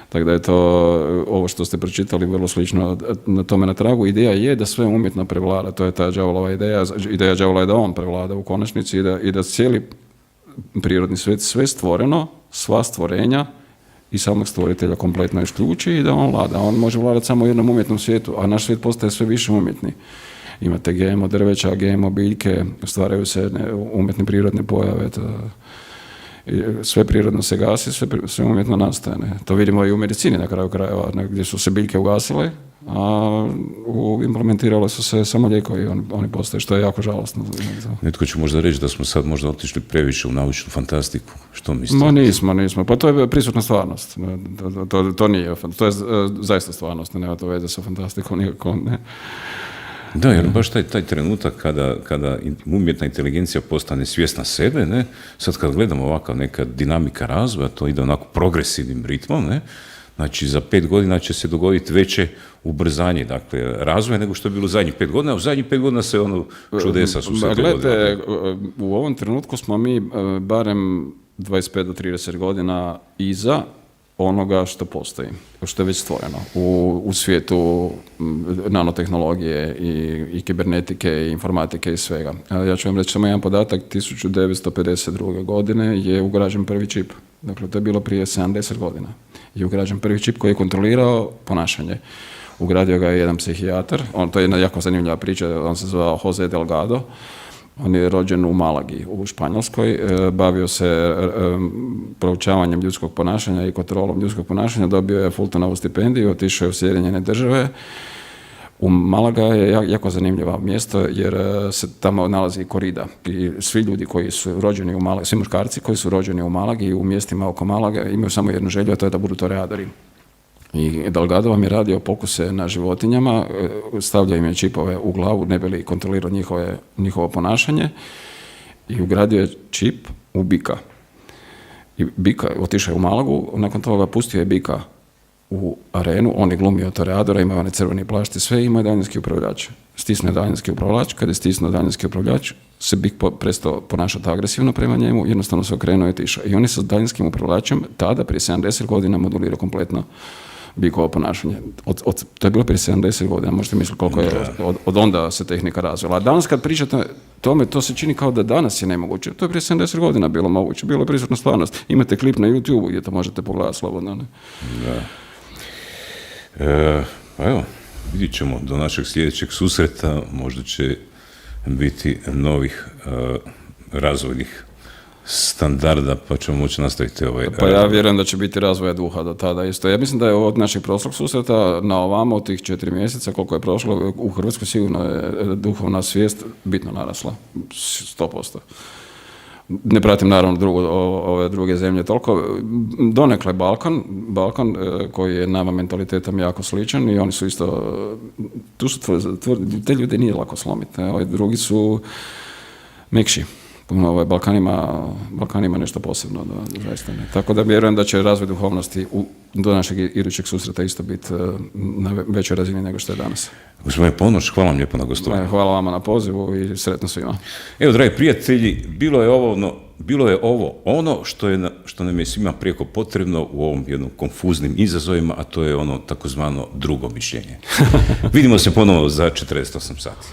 Tako da je to, ovo što ste pročitali, vrlo slično na tome na tragu. Ideja je da sve umjetno prevlada, to je ta đavolova ideja. Ideja đavola je da on prevlada u konačnici i da cijeli prirodni svijet, sve stvoreno, sva stvorenja i samog stvoritelja kompletno isključi i da on vlada. On može vladati samo u jednom umjetnom svijetu, a naš svijet postaje sve više umjetni. Imate GMO drveća, GMO biljke, stvaraju se umjetne prirodne pojave, sve prirodno se gasi, sve umjetno nastaje. Ne? To vidimo i u medicini na kraju krajeva, gdje su se biljke ugasile, a implementirale su se samo lijekovi, oni postaju, što je jako žalostno. Netko će možda reći da smo sad možda otišli previše u naučnu fantastiku. Što mislite? Ma nismo. Pa to je prisutna stvarnost. To nije, to je zaista stvarnost, nema to veze sa fantastikom nikako, ne. Da, jer baš taj trenutak kada umjetna inteligencija postane svjesna sebe, ne, sad kad gledamo ovakav neka dinamika razvoja, to ide onako progresivnim ritmom, ne, znači za 5 godina će se dogoditi veće ubrzanje, dakle, razvoja nego što je bilo u zadnjih 5 godina, a u zadnjih 5 godina se čudesa su se dogodile. Gledajte, u ovom trenutku smo mi barem 25 do 30 godina iza onoga što postoji, što je već stvoreno u svijetu nanotehnologije i kibernetike i informatike i svega. Ja ću vam reći samo jedan podatak, 1952. godine je ugrađen prvi čip. Dakle, to je bilo prije 70 godina. Je ugrađen prvi čip koji je kontrolirao ponašanje. Ugradio ga je jedan psihijatar, to je jedna jako zanimljiva priča, on se zvao Jose Delgado. On je rođen u Malagi u Španjolskoj, bavio se proučavanjem ljudskog ponašanja i kontrolom ljudskog ponašanja, dobio je Fultonovu stipendiju, otišao je u Sjedinjene Države. U Malaga je jako zanimljivo mjesto jer se tamo nalazi korida i svi ljudi koji su rođeni u Malagi, svi muškarci koji su rođeni u Malagi i u mjestima oko Malaga imaju samo jednu želju, a to je da budu toreadori. I Delgado vam je radio pokuse na životinjama, stavljao im je čipove u glavu, ne bi li kontrolirao njihovo ponašanje i ugradio je čip u bika. I Bika otišao je u Malagu, nakon toga pustio je Bika u arenu, on je glumio toreadora, imao one crveni plašti, sve, imao je daljinski upravljač. Stisnuo je daljinski upravljač, kada je stisnuo daljinski upravljač, se Bik prestao ponašati agresivno prema njemu, jednostavno se okrenuo i otišao. I on je sa daljinskim upravljačem tada, prije 70 godina, modulirao kompletno Bikovo ponašanje. To je bilo prije 70 godina, možete misliti koliko je od onda se tehnika razvila. A danas kad pričate tome, to se čini kao da danas je nemoguće. To je prije 70 godina bilo moguće, bilo je prisutna stvarnost. Imate klip na YouTube gdje to možete pogledati slobodno. Ne? Da. Pa evo, vidit ćemo do našeg sljedećeg susreta, možda će biti novih razvojnih standarda, pa ćemo moći nastaviti ovaj... Pa ja vjerujem da će biti razvoja duha do tada isto. Ja mislim da je od našeg prošlog susreta na ovamo, od tih 4 mjeseca, koliko je prošlo, u Hrvatskoj sigurno je duhovna svijest bitno narasla. 100%. Ne pratim naravno ove druge zemlje toliko. Donekle Balkan koji je nama mentalitetom jako sličan i oni su isto, tu su te ljude nije lako slomiti. Ovi drugi su mekši. Balkan ima nešto posebno, zaista ne. Tako da vjerujem da će razvoj duhovnosti do našeg idućeg susreta isto biti na većoj razini nego što je danas. Gospodine Ponoš, hvala vam lijepo na gostovanju. Hvala vama na pozivu i sretno svima. Evo, dragi prijatelji, bilo je ovo ono što nam je svima prijeko potrebno u ovom jednom konfuznim izazovima, a to je ono takozvano drugo mišljenje. Vidimo se ponovo za 48 sati.